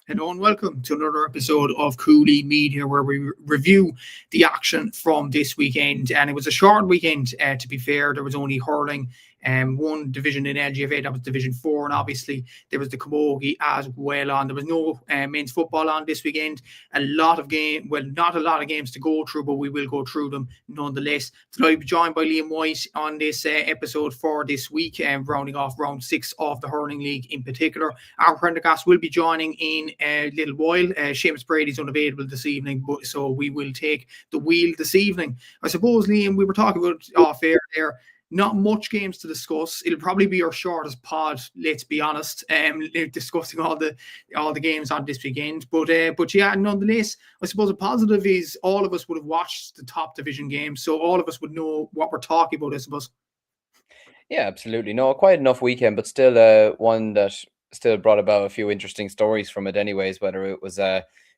Hello and welcome to another episode of Cúilín Media, where we review the action from this weekend. And it was a short weekend, to be fair. There was only hurling, one division in LGFA, that was Division 4, and obviously there was the Camogie as well on. There was no men's football on this weekend. Not a lot of games to go through, but we will go through them nonetheless. Today I'll be joined by Liam White on this episode for this week, rounding off round 6 of the Hurling League in particular. Our Prendergast will be joining in a little while. Séamus Brady's unavailable this evening, so we will take the wheel this evening. I suppose, Liam, we were talking about off air there. Not much games to discuss. It'll probably be our shortest pod, let's be honest, discussing all the games on this weekend. But yeah, nonetheless, I suppose a positive is all of us would have watched the top division games, so all of us would know what we're talking about, I suppose. Yeah, absolutely. No, quite enough weekend, but still one that still brought about a few interesting stories from it anyways, whether it was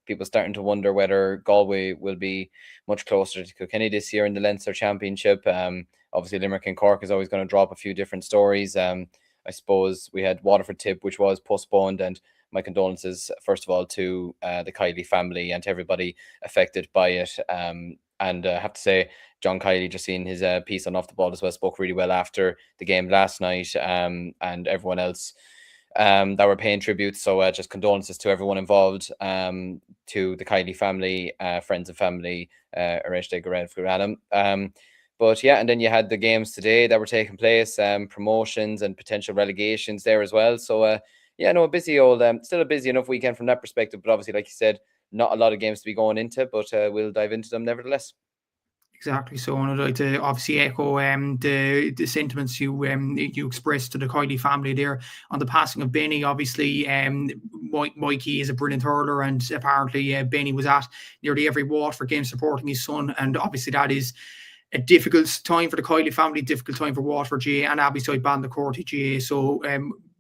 people starting to wonder whether Galway will be much closer to Kilkenny this year in the Leinster Championship. Obviously, Limerick and Cork is always going to drop a few different stories. I suppose we had Waterford Tip, which was postponed, and my condolences, first of all, to the Kiley family and to everybody affected by it. And I have to say, John Kiley, just seeing his piece on Off the Ball as well, spoke really well after the game last night, and everyone else that were paying tribute. So just condolences to everyone involved, to the Kiley family, friends and family, Areshte Garev Adam. But yeah, and then you had the games today that were taking place, promotions and potential relegations there as well. So yeah, no, still a busy enough weekend from that perspective. But obviously, like you said, not a lot of games to be going into, but we'll dive into them nevertheless. Exactly. So I'd like to obviously echo the sentiments you expressed to the Kiley family there on the passing of Benny. Obviously, Mikey is a brilliant hurler, and apparently Benny was at nearly every Waterford game supporting his son, and obviously that is a difficult time for the Kiley family, difficult time for Waterford GA and Abbeyside Bandacorty GA. So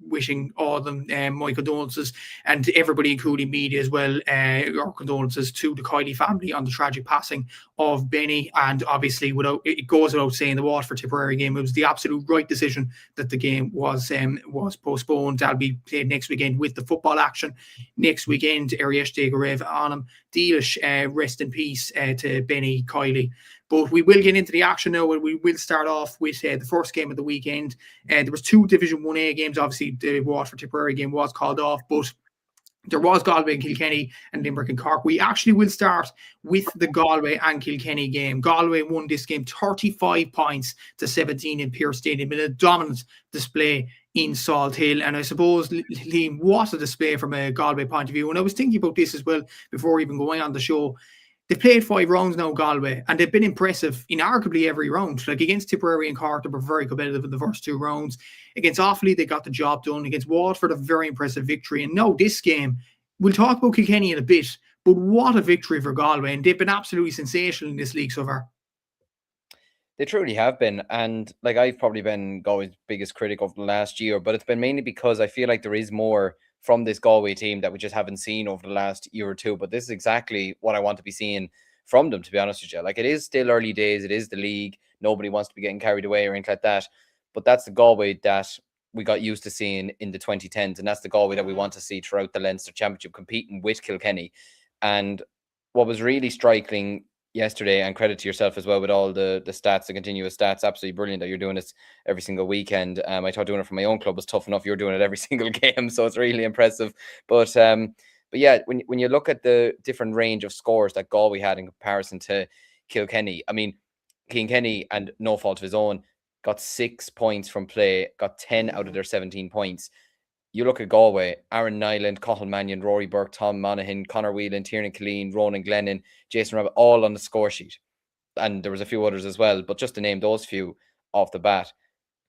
wishing all of them my condolences, and everybody in Cúilín Media as well, our condolences to the Kiley family on the tragic passing of Benny. And obviously, it goes without saying, the Waterford Tipperary game, it was the absolute right decision that the game was postponed. That'll be played next weekend with the football action next weekend. Areshte Garev Anam Dealish, rest in peace to Benny Kiley. But we will get into the action now, and we will start off with the first game of the weekend. There was 2 Division 1A games. Obviously, the Waterford Tipperary game was called off, but there was Galway and Kilkenny and Limerick and Cork. We actually will start with the Galway and Kilkenny game. Galway won this game 35 points to 17 in Pearse Stadium in a dominant display in Salt Hill. And I suppose, Liam, what a display from a Galway point of view. And I was thinking about this as well before even going on the show. They've played 5 rounds now, Galway, and they've been impressive in arguably every round. Like against Tipperary and Cork, they were very competitive in the first 2 rounds. Against Offaly, they got the job done. Against Waterford, a very impressive victory. And now this game, we'll talk about Kilkenny in a bit, but what a victory for Galway. And they've been absolutely sensational in this league so far. They truly have been. And like, I've probably been Galway's biggest critic of the last year, but it's been mainly because I feel like there is more from this Galway team that we just haven't seen over the last year or two. But this is exactly what I want to be seeing from them, to be honest with you. Like, it is still early days. It is the league. Nobody wants to be getting carried away or anything like that. But that's the Galway that we got used to seeing in the 2010s. And that's the Galway that we want to see throughout the Leinster Championship, competing with Kilkenny. And what was really striking yesterday, and credit to yourself as well with all the stats, the continuous stats, absolutely brilliant that you're doing this every single weekend. I thought doing it for my own club was tough enough. You're doing it every single game, so it's really impressive. But yeah, when you look at the different range of scores that Galway had in comparison to Kilkenny, I mean, Kilkenny, and no fault of his own, got 6 points from play, got 10 out of their 17 points. You look at Galway, Aaron Nyland, Cathal Mannion, Rory Burke, Tom Monaghan, Conor Whelan, Tiernan Killeen, Ronan Glennon, Jason Rabbit, all on the score sheet. And there was a few others as well, but just to name those few off the bat.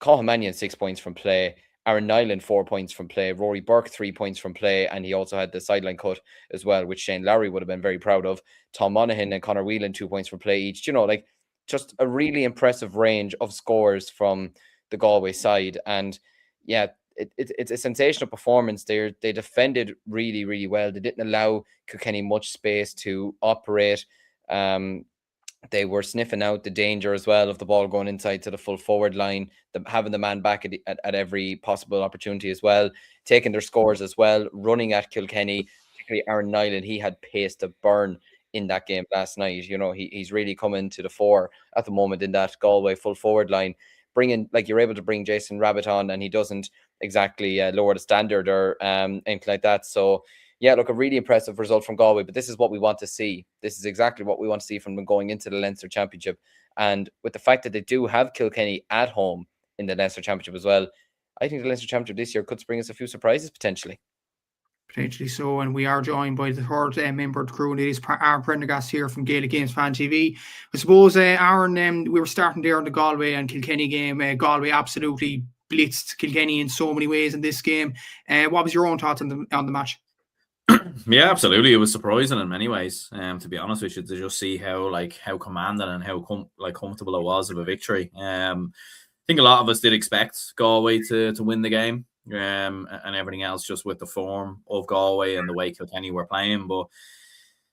Cathal Mannion, 6 points from play. Aaron Nyland, 4 points from play. Rory Burke, 3 points from play. And he also had the sideline cut as well, which Shane Lowry would have been very proud of. Tom Monaghan and Conor Whelan, 2 points from play each. You know, like, just a really impressive range of scores from the Galway side. And yeah, it's a sensational performance. They defended really, really well. They didn't allow Kilkenny much space to operate. They were sniffing out the danger as well of the ball going inside to the full forward line, having the man back at every possible opportunity as well, taking their scores as well, running at Kilkenny, particularly Aaron Nyland, he had pace to burn in that game last night. You know, he's really coming to the fore at the moment in that Galway full forward line. Bringing, like, you're able to bring Jason Rabbit on, and he doesn't exactly lower the standard or anything like that. So yeah, look, a really impressive result from Galway, but this is what we want to see. This is exactly what we want to see from them going into the Leinster Championship. And with the fact that they do have Kilkenny at home in the Leinster Championship as well, I think the Leinster Championship this year could bring us a few surprises potentially. Potentially so, and we are joined by the third member of the crew, and it is Aaron Prendergast here from Gaelic Games Fan TV. I suppose, Aaron, we were starting there on the Galway and Kilkenny game. Galway absolutely blitzed Kilkenny in so many ways in this game. What was your own thoughts on the match? Yeah, absolutely. It was surprising in many ways. To be honest with you, to just see how commanding and how comfortable it was of a victory. I think a lot of us did expect Galway to win the game, and everything else just with the form of Galway and the way Kilkenny were playing. But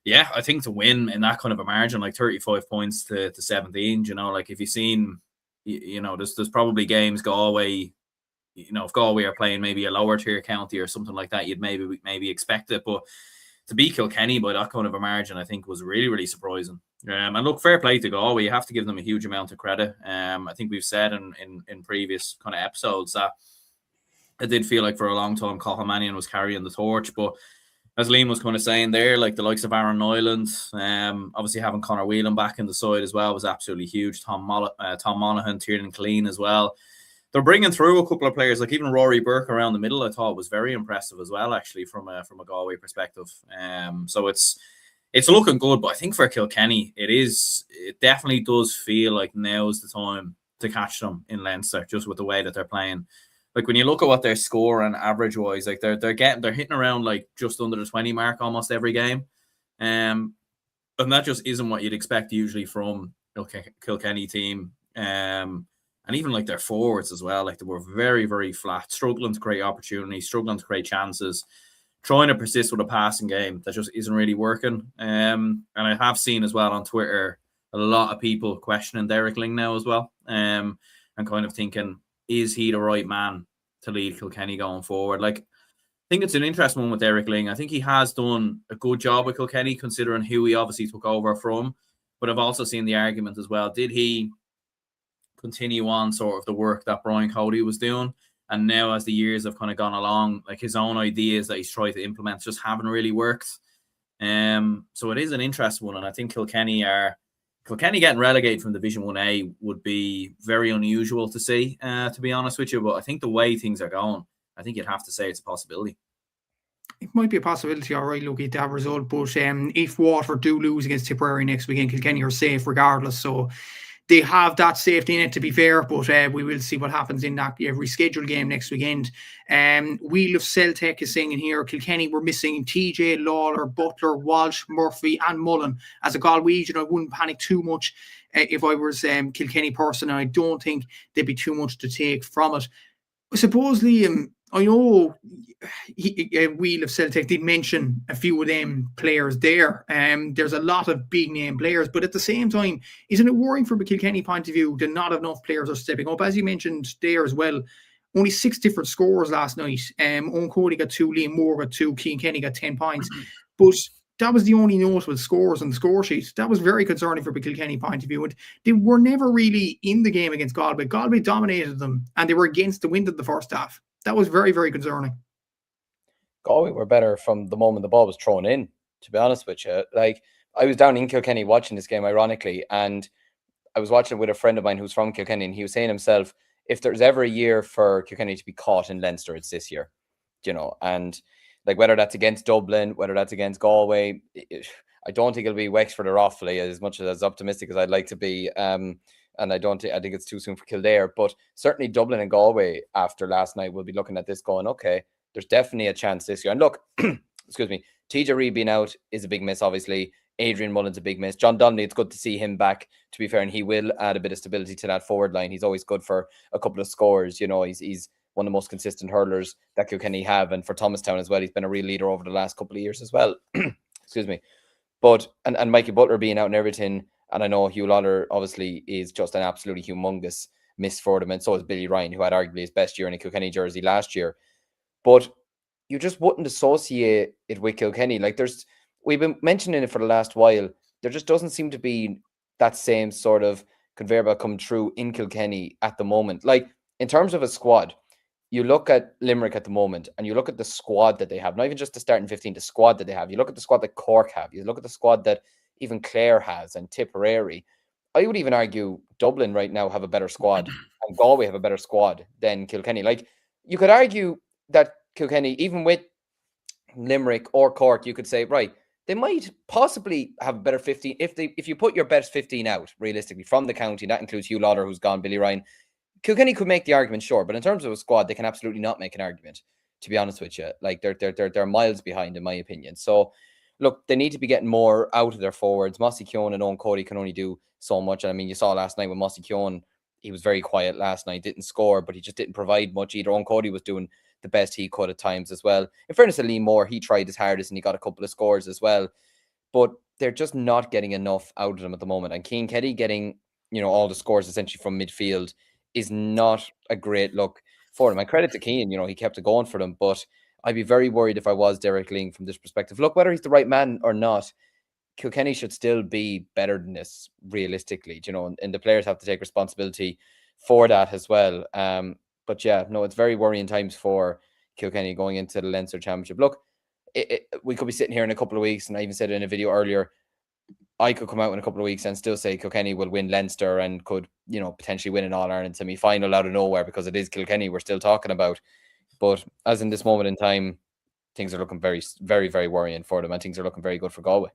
yeah, I think to win in that kind of a margin, like 35 points to 17, you know, like if you've seen, you know, there's probably games Galway. You know, if Galway are playing maybe a lower tier county or something like that, you'd maybe expect it. But to beat Kilkenny by that kind of a margin, I think was really, really surprising. And look, fair play to Galway. You have to give them a huge amount of credit. I think we've said in previous kind of episodes that it did feel like for a long time Cathal Mannion was carrying the torch. But as Liam was kind of saying there, like the likes of Aaron Nyland, obviously having Conor Whelan back in the side as well was absolutely huge. Tom Monaghan, Tiernan Killeen as well. They're bringing through a couple of players, like even Rory Burke around the middle, I thought was very impressive as well, actually, from a Galway perspective. So it's looking good, but I think for Kilkenny, it definitely does feel like now's the time to catch them in Leinster, just with the way that they're playing. Like when you look at what they're scoring average wise, like they're hitting around like just under the 20 mark almost every game. And that just isn't what you'd expect usually from Kilkenny team. And even like their forwards as well, like they were very, very flat, struggling to create opportunities, struggling to create chances, trying to persist with a passing game that just isn't really working. And I have seen as well on Twitter a lot of people questioning Derek Lyng now as well, and kind of thinking, is he the right man to lead Kilkenny going forward? Like, I think it's an interesting one with Derek Lyng. I think he has done a good job with Kilkenny considering who he obviously took over from. But I've also seen the argument as well. Did he continue on sort of the work that Brian Cody was doing? And now as the years have kind of gone along, like his own ideas that he's tried to implement just haven't really worked. So it is an interesting one. And I think Kilkenny getting relegated from Division 1A would be very unusual to see, to be honest with you. But I think the way things are going, I think you'd have to say it's a possibility. It might be a possibility, all right, look at that result. But if Waterford do lose against Tipperary next weekend, Kilkenny are safe regardless. So they have that safety net, to be fair, but we will see what happens in that rescheduled game next weekend. Wheel of Celtic is saying in here, Kilkenny were missing TJ, Lawler, Butler, Walsh, Murphy and Mullen. As a Galwegian, I wouldn't panic too much if I was Kilkenny person, and I don't think there'd be too much to take from it. Supposedly, I know Wheel of Celtic did mention a few of them players there. There's a lot of big name players, but at the same time, isn't it worrying from a Kilkenny point of view that not enough players are stepping up? As you mentioned there as well, only 6 different scores last night. Owen Cody got 2, Liam Moore got 2, Cian Kenny got 10 points. But that was the only notable scores on the score sheet. That was very concerning from a Kilkenny point of view. And they were never really in the game against Galway. Galway dominated them, and they were against the wind in the first half. That was very, very concerning. Galway were better from the moment the ball was thrown in, to be honest with you. Like, I was down in Kilkenny watching this game, ironically, and I was watching it with a friend of mine who's from Kilkenny, and he was saying himself, if there's ever a year for Kilkenny to be caught in Leinster, it's this year, you know. And like, whether that's against Dublin, whether that's against Galway, I don't think it'll be Wexford or Offaly, as much as optimistic as I'd like to be. And I think it's too soon for Kildare, but certainly Dublin and Galway after last night will be looking at this going, okay, there's definitely a chance this year. And look, excuse me, TJ Reid being out is a big miss, obviously. Adrian Mullen's a big miss. John Donnelly, it's good to see him back, to be fair, and he will add a bit of stability to that forward line. He's always good for a couple of scores. You know, he's one of the most consistent hurlers that Kilkenny have, and for Thomastown as well, he's been a real leader over the last couple of years as well. Excuse me. But, and Mikey Butler being out and everything, and I know Hugh Lawler obviously is just an absolutely humongous miss for them, and so is Billy Ryan, who had arguably his best year in a Kilkenny jersey last year. But you just wouldn't associate it with Kilkenny. Like we've been mentioning it for the last while. There just doesn't seem to be that same sort of conveyor belt coming through in Kilkenny at the moment. Like in terms of a squad, you look at Limerick at the moment and you look at the squad that they have, not even just the starting 15, the squad that they have. You look at the squad that Cork have. You look at the squad that even Clare has and Tipperary. I would even argue Dublin right now have a better squad and Galway have a better squad than Kilkenny. Like you could argue that Kilkenny, even with Limerick or Cork, you could say, right, they might possibly have a better 15 if you put your best 15 out realistically from the county. That includes Hugh Lauder, who's gone, Billy Ryan. Kilkenny could make the argument, sure, but in terms of a squad, they can absolutely not make an argument. To be honest with you, like they're miles behind, in my opinion. So, look, they need to be getting more out of their forwards. Mossy Keown and Owen Cody can only do so much. And I mean, you saw last night with Mossy Keown, he was very quiet last night, didn't score, but he just didn't provide much either. Owen Cody was doing the best he could at times as well. In fairness to Lee Moore, he tried his hardest and he got a couple of scores as well. But they're just not getting enough out of them at the moment. And Cian Kelly getting, all the scores essentially from midfield is not a great look for them. And credit to Cian, he kept it going for them. But I'd be very worried if I was Derek Ling from this perspective. Look, whether he's the right man or not, Kilkenny should still be better than this, realistically, and the players have to take responsibility for that as well. But yeah, no, it's very worrying times for Kilkenny going into the Leinster Championship. Look, we could be sitting here in a couple of weeks, and I even said it in a video earlier, I could come out in a couple of weeks and still say Kilkenny will win Leinster and could, potentially win an All-Ireland semi-final out of nowhere because it is Kilkenny we're still talking about. But as in this moment in time, things are looking very, very, very worrying for them, and things are looking very good for Galway.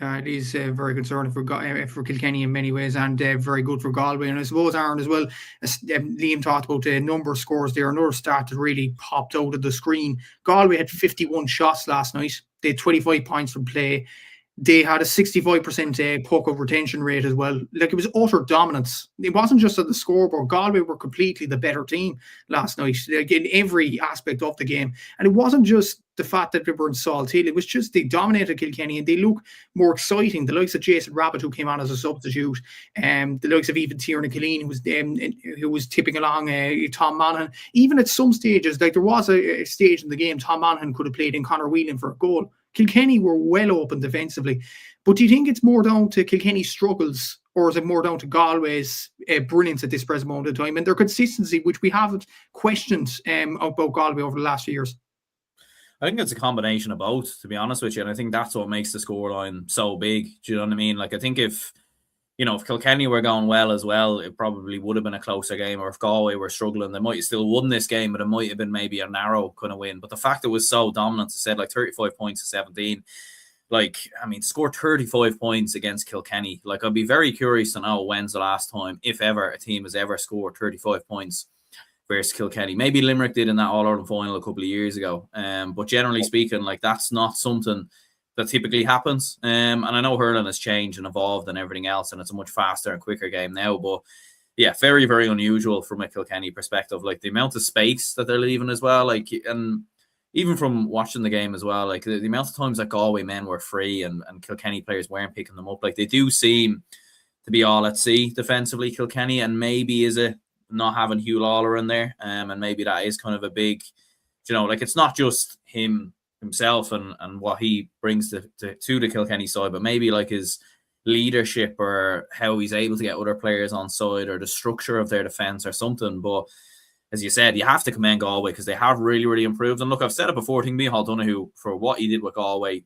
Yeah, it is very concerning for Kilkenny in many ways, and very good for Galway. And I suppose, Aaron, as well, as Liam talked about the number of scores there, another stat that really popped out of the screen. Galway had 51 shots last night. They had 25 points from play. They had a 65% puck of retention rate as well. Like, it was utter dominance. It wasn't just at the scoreboard. Galway were completely the better team last night, like in every aspect of the game. And it wasn't just the fact that they were in Salt Hill. It was just they dominated Kilkenny and they look more exciting. The likes of Jason Rabbit, who came on as a substitute, the likes of even Tiernan Killeen, who was tipping along Tom Monaghan. Even at some stages, like there was a stage in the game, Tom Monaghan could have played in Conor Whelan for a goal. Kilkenny were well open defensively. But do you think it's more down to Kilkenny's struggles, or is it more down to Galway's brilliance at this present moment in time and their consistency, which we haven't questioned about Galway over the last few years? I think it's a combination of both, to be honest with you. And I think that's what makes the scoreline so big. Do you know what I mean? Like, I think if Kilkenny were going well as well, it probably would have been a closer game. Or if Galway were struggling, they might have still won this game, but it might have been maybe a narrow kind of win. But the fact it was so dominant, I said, like 35 points to 17. Like, I mean, to score 35 points against Kilkenny, like, I'd be very curious to know when's the last time, if ever, a team has ever scored 35 points versus Kilkenny. Maybe Limerick did in that All-Ireland final a couple of years ago. But generally speaking, like, that's not something that typically happens. And I know hurling has changed and evolved and everything else, and it's a much faster and quicker game now. But yeah, very, very unusual from a Kilkenny perspective. Like, the amount of space that they're leaving as well. Like, and even from watching the game as well, like the amount of times that Galway men were free and Kilkenny players weren't picking them up. Like, they do seem to be all at sea defensively, Kilkenny, and maybe is it not having Hugh Lawler in there, and maybe that is kind of a big, like, it's not just himself and what he brings to the Kilkenny side, but maybe like his leadership or how he's able to get other players on side or the structure of their defense or something. But as you said, you have to commend Galway because they have really, really improved. And look, I've said it before, I think Micheál Donoghue, for what he did with Galway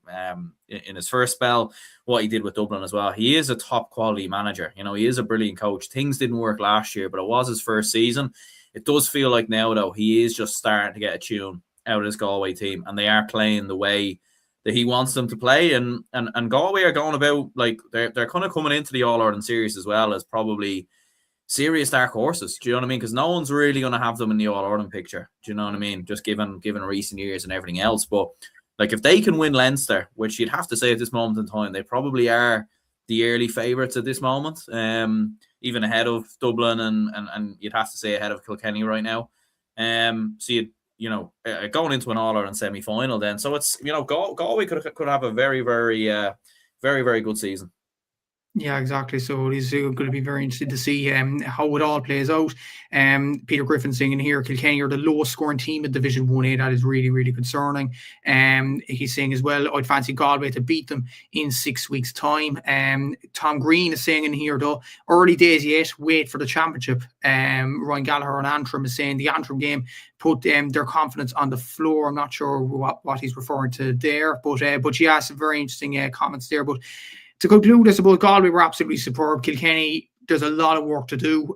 in his first spell, what he did with Dublin as well, he is a top quality manager. He is a brilliant coach. Things didn't work last year, but it was his first season. It does feel like now, though, he is just starting to get a tune out of his Galway team, and they are playing the way that he wants them to play. And Galway are going about, like, they're kind of coming into the All-Ireland series as well as probably serious dark horses. Do you know what I mean? Because no one's really going to have them in the All-Ireland picture. Do you know what I mean? Just given recent years and everything else. But like, if they can win Leinster, which you'd have to say at this moment in time, they probably are the early favourites at this moment, even ahead of Dublin and you'd have to say ahead of Kilkenny right now. So you'd going into an All-Ireland semi-final then. So it's, Galway could have a very, very, very, very good season. Yeah, exactly. So it is going to be very interesting to see how it all plays out. Peter Griffin saying in here, Kilkenny are the lowest scoring team in Division 1A. That is really, really concerning. He's saying as well, I'd fancy Galway to beat them in 6 weeks' time. Tom Green is saying in here, though, early days yet, wait for the championship. Ryan Gallagher on Antrim is saying the Antrim game put their confidence on the floor. I'm not sure what he's referring to there, but yeah, some very interesting comments there. But to conclude, I suppose Galway were absolutely superb. Kilkenny, there's a lot of work to do.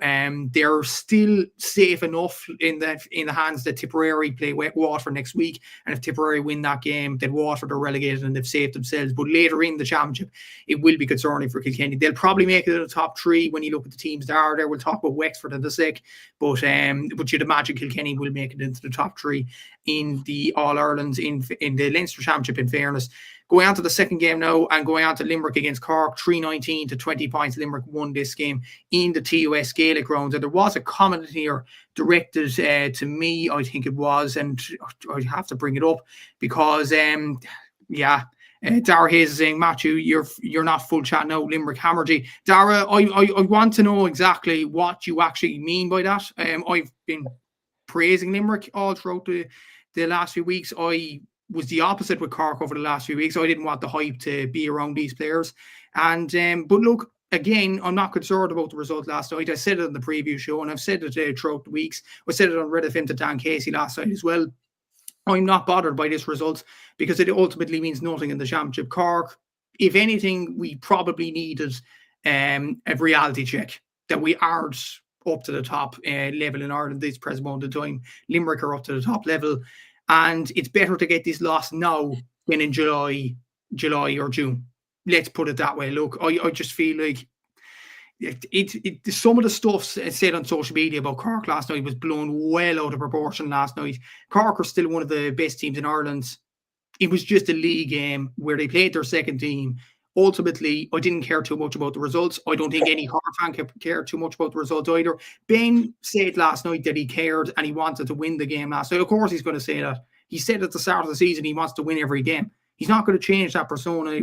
They're still safe enough in the hands that Tipperary play Waterford next week. And if Tipperary win that game, then Waterford are relegated and they've saved themselves. But later in the championship, it will be concerning for Kilkenny. They'll probably make it in the top 3 when you look at the teams that are there. We'll talk about Wexford in a sec. But you'd imagine Kilkenny will make it into the top 3 in the All-Irelands in the Leinster Championship, in fairness. Going on to the second game now and going on to Limerick against Cork, 3-19 to 20 points. Limerick won this game in the TUS Gaelic Grounds. And there was a comment here directed to me, I think it was, and I have to bring it up because, Dara Hayes is saying, Matthew, you're not full chat now, Limerick Hammergy. Dara, I want to know exactly what you actually mean by that. I've been praising Limerick all throughout the last few weeks. I was the opposite with Cork over the last few weeks. I didn't want the hype to be around these players. And but look, again, I'm not concerned about the result last night. I said it in the preview show, and I've said it throughout the weeks. I said it on Red FM to Dan Casey last night as well. I'm not bothered by this result because it ultimately means nothing in the championship. Cork, if anything, we probably needed a reality check that we aren't up to the top level in Ireland this present moment of time. Limerick are up to the top level. And it's better to get this loss now than in July or June. Let's put it that way. Look, I just feel like some of the stuff said on social media about Cork last night was blown well out of proportion last night. Cork are still one of the best teams in Ireland. It was just a league game where they played their second team. Ultimately, I didn't care too much about the results. I don't think any Cork fan cared too much about the results either. Ben said last night that he cared and he wanted to win the game last night. Of course he's going to say that. He said at the start of the season he wants to win every game. He's not going to change that persona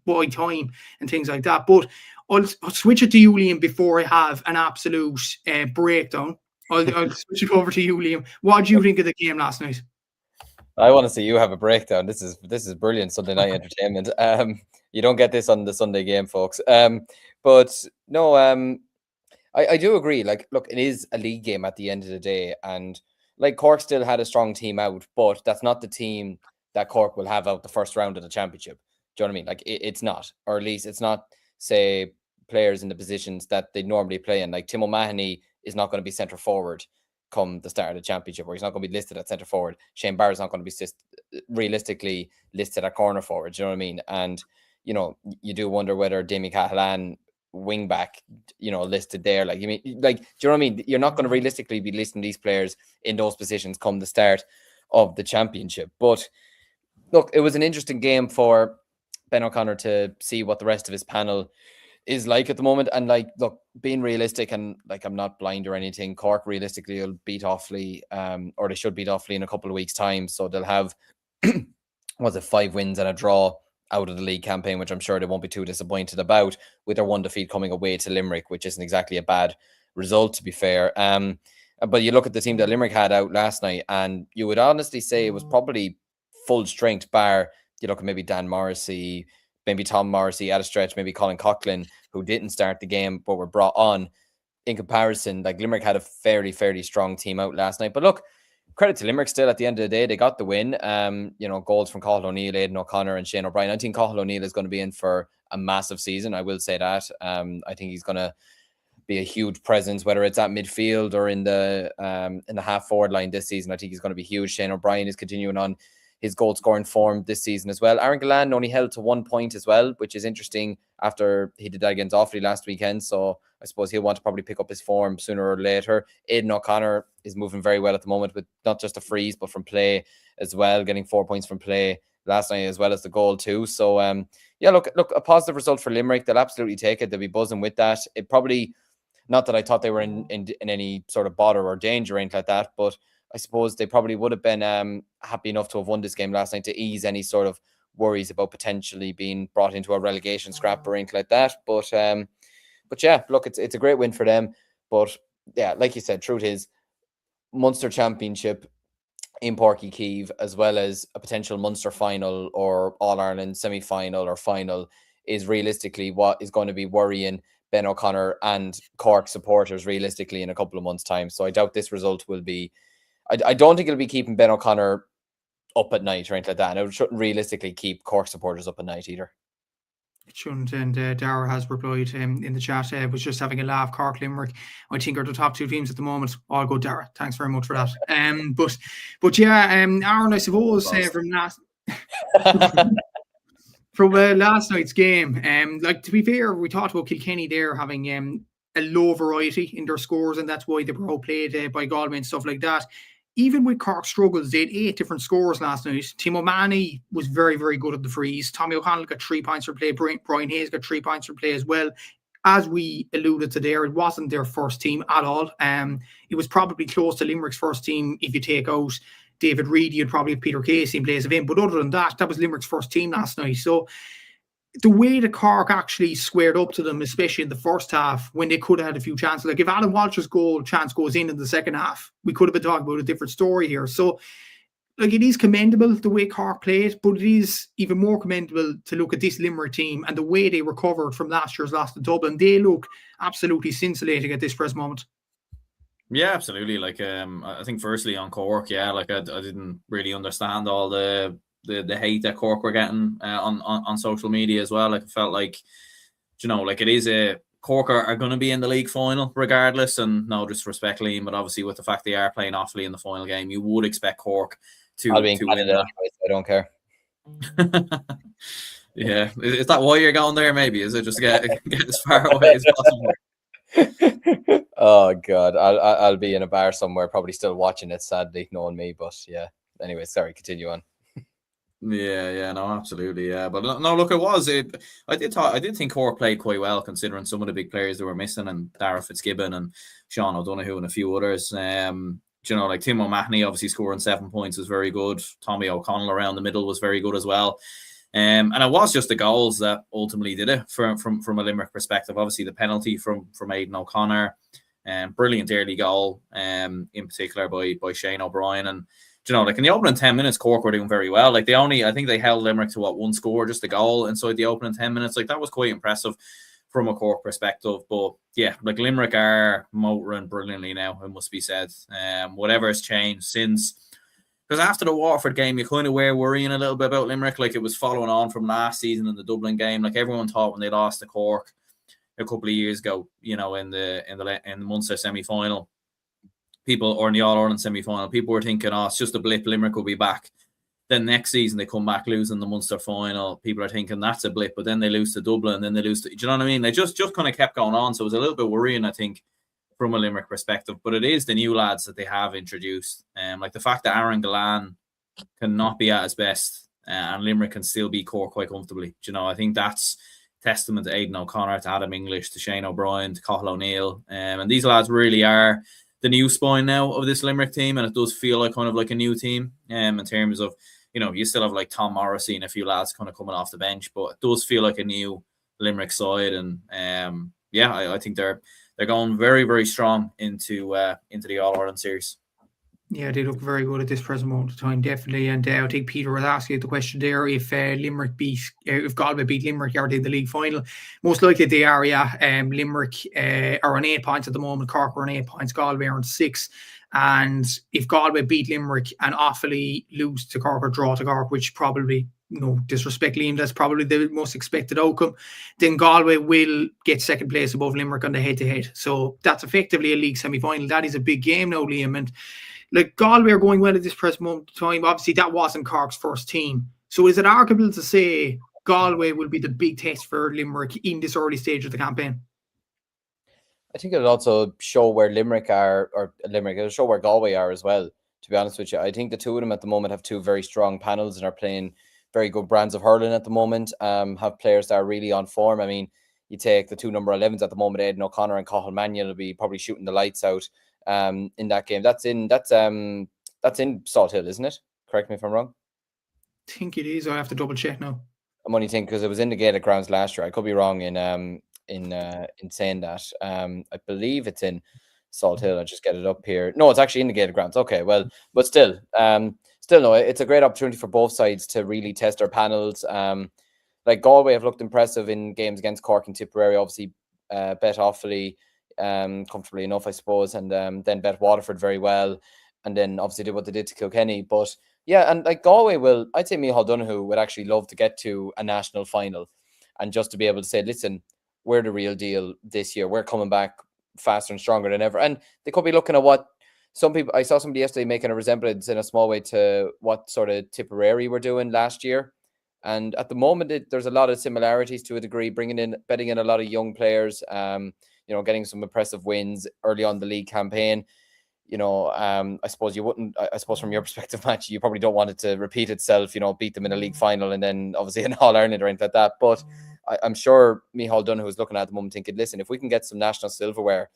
by time and things like that. But I'll switch it to you, Liam, before I have an absolute breakdown. I'll switch it over to you, Liam. What do you think of the game last night? I want to see you have a breakdown. This is brilliant Sunday night entertainment. You don't get this on the Sunday game, folks. But no, I do agree. Like, look, it is a league game at the end of the day, and like Cork still had a strong team out, but that's not the team that Cork will have out the first round of the championship. Do you know what I mean? Like, it's not, or at least it's not, say, players in the positions that they normally play in. Like Tim O'Mahony is not going to be centre forward come the start of the championship, or he's not going to be listed at centre forward. Shane Barrett's not going to be realistically listed at corner forward. Do you know what I mean? And you know, you do wonder whether Damien Cahalane wing back, you know, listed there. Like, you mean, like, do you know what I mean? You're not going to realistically be listing these players in those positions come the start of the championship. But look, it was an interesting game for Ben O'Connor to see what the rest of his panel is like at the moment. And like, look, being realistic, and like, I'm not blind or anything, Cork realistically will beat Offaly, or they should beat Offaly in a couple of weeks' time. So they'll have, 5 wins and a draw out of the league campaign, which I'm sure they won't be too disappointed about, with their one defeat coming away to Limerick, which isn't exactly a bad result, to be fair. But you look at the team that Limerick had out last night, and you would honestly say it was probably full strength, bar you look at maybe Dan Morrissey, maybe Tom Morrissey at a stretch, maybe Colin Coughlin, who didn't start the game but were brought on. In comparison, like, Limerick had a fairly strong team out last night. But look, credit to Limerick still. At the end of the day, they got the win. You know, goals from Cathal O'Neill, Aidan O'Connor and Shane O'Brien. I think Cathal O'Neill is going to be in for a massive season. I will say that. I think he's going to be a huge presence, whether it's at midfield or in the half forward line this season. I think he's going to be huge. Shane O'Brien is continuing on his goal scoring form this season as well. Aaron Gillan only held to 1 point as well, which is interesting after he did that against Offaly last weekend. So I suppose he'll want to probably pick up his form sooner or later. Aidan O'Connor is moving very well at the moment, with not just a freeze, but from play as well, getting 4 points from play last night as well as the goal too. So yeah, look, a positive result for Limerick. They'll absolutely take it. They'll be buzzing with that. It probably, not that I thought they were in any sort of bother or danger or anything like that, but I suppose they probably would have been happy enough to have won this game last night to ease any sort of worries about potentially being brought into a relegation scrap or anything like that. But yeah, look, it's a great win for them. But yeah, like you said, truth is, Munster Championship in Páirc Uí Chaoimh, as well as a potential Munster final or All-Ireland semi-final or final, is realistically what is going to be worrying Ben O'Connor and Cork supporters realistically in a couple of months' time. So I doubt this result will be... I don't think it'll be keeping Ben O'Connor up at night or anything like that, and it shouldn't realistically keep Cork supporters up at night either. It shouldn't, and Dara has replied in the chat, was just having a laugh. Cork, Limerick, I think are the top two teams at the moment. All good, Dara. Thanks very much for that. But yeah, Aaron, I suppose from last last night's game, like, to be fair, we talked about Kilkenny there having a low variety in their scores, and that's why they were outplayed by Galway and stuff like that. Even with Cork struggles, they had 8 different scores last night. Tim O'Mahony was very, very good at the freeze. Tommy O'Connell got 3 points for play. Brian Hayes got 3 points for play as well. As we alluded to there, it wasn't their first team at all. It was probably close to Limerick's first team if you take out David Reid. You'd probably have Peter Casey in place of him. But other than that, that was Limerick's first team last night. So the way the Cork actually squared up to them, especially in the first half, when they could have had a few chances. Like, if Alan Walsh's chance goes in the second half, we could have been talking about a different story here. So, like, it is commendable the way Cork played, but it is even more commendable to look at this Limerick team and the way they recovered from last year's loss to Dublin. They look absolutely scintillating at this present moment. Yeah, absolutely. Like, I think firstly on Cork, yeah, like I didn't really understand all the hate that Cork were getting on social media as well. Like, it felt like, you know, like, it is Cork are going to be in the league final regardless, and no disrespect, Liam, but obviously with the fact they are playing Offaly in the final game, you would expect Cork to win that. I don't care. Yeah, is that why you're going there? Maybe is it just get as far away as possible? Oh God, I'll be in a bar somewhere, probably still watching it, sadly, knowing me. But yeah, anyway, sorry, continue on. Yeah, no, absolutely, yeah. But no, look, I did think Cork played quite well considering some of the big players they were missing, and Dara Fitzgibbon and Sean O'Donoghue and a few others. You know, like Tim O'Mahony obviously scoring 7 points was very good. Tommy O'Connell around the middle was very good as well. And it was just the goals that ultimately did it from a Limerick perspective. Obviously, the penalty from Aidan O'Connor, brilliant early goal, in particular by Shane O'Brien. And, you know, like, in the opening 10 minutes, Cork were doing very well. Like, I think they held Limerick to one score, just a goal inside the opening 10 minutes. Like, that was quite impressive from a Cork perspective. But yeah, like, Limerick are motoring brilliantly now, it must be said. Whatever has changed since, because after the Waterford game, you kind of were worrying a little bit about Limerick. Like, it was following on from last season in the Dublin game. Like, everyone thought when they lost to Cork a couple of years ago, you know, in the Munster semi-final, or in the All-Ireland semi-final, people were thinking, oh, it's just a blip, Limerick will be back. Then next season they come back losing the Munster final. People are thinking that's a blip, but then they lose to Dublin, then they lose to, do you know what I mean? They just kind of kept going on. So it was a little bit worrying, I think, from a Limerick perspective. But it is the new lads that they have introduced. Like the fact that Aaron Gillane cannot be at his best, and Limerick can still beat Cork quite comfortably. Do you know, I think that's testament to Aidan O'Connor, to Adam English, to Shane O'Brien, to Cathal O'Neill. And these lads really are the new spine now of this Limerick team, and it does feel like kind of like a new team in terms of, you know, you still have like Tom Morrissey and a few lads kind of coming off the bench, but it does feel like a new Limerick side. And I think they're going very, very strong into the All-Ireland series. Yeah, they look very good at this present moment of time, definitely. And I think Peter was asking the question there: if if Galway beat Limerick, are they in the league final? Most likely they are. Yeah, Limerick are on 8 points at the moment. Cork are on 8 points. Galway are on 6. And if Galway beat Limerick and Offaly lose to Cork or draw to Cork, which probably, no disrespect, Liam, that's probably the most expected outcome, then Galway will get second place above Limerick on the head-to-head. So that's effectively a league semi-final. That is a big game now, Liam. And like, Galway are going well at this present moment of time. Obviously, that wasn't Cork's first team. So is it arguable to say Galway will be the big test for Limerick in this early stage of the campaign? I think it'll also show where Limerick are, or it'll show where Galway are as well, to be honest with you. I think the two of them at the moment have two very strong panels and are playing very good brands of hurling at the moment, have players that are really on form. I mean, you take the two number 11s at the moment, Aidan O'Connor and Cathal Mannion will be probably shooting the lights out in that game. That's in Salt Hill, isn't it? Correct me if I'm wrong. think it is. I have to double check now. I'm only thinking because it was in the Gaelic Grounds last year. I could be wrong in saying that. I believe it's in Salt Hill. I'll just get it up here. No, it's actually in the Gaelic Grounds. Okay, well, but still no, it's a great opportunity for both sides to really test their panels. Like Galway have looked impressive in games against Cork and Tipperary. Obviously, bet Offaly comfortably enough, I suppose, and then bet Waterford very well, and then obviously did what they did to Kilkenny. But yeah, and like Galway I'd say Micheál Donoghue would actually love to get to a national final, and just to be able to say, listen, we're the real deal this year. We're coming back faster and stronger than ever. And they could be looking at what I saw somebody yesterday making a resemblance in a small way to what sort of Tipperary were doing last year. And at the moment, there's a lot of similarities to a degree, betting in a lot of young players, getting some impressive wins early on the league campaign. I suppose you wouldn't, I suppose from your perspective, Match, you probably don't want it to repeat itself, beat them in a league final and then obviously an All-Ireland or anything like that. But I'm sure Micheál Donoghue is looking at the moment thinking, listen, if we can get some national silverware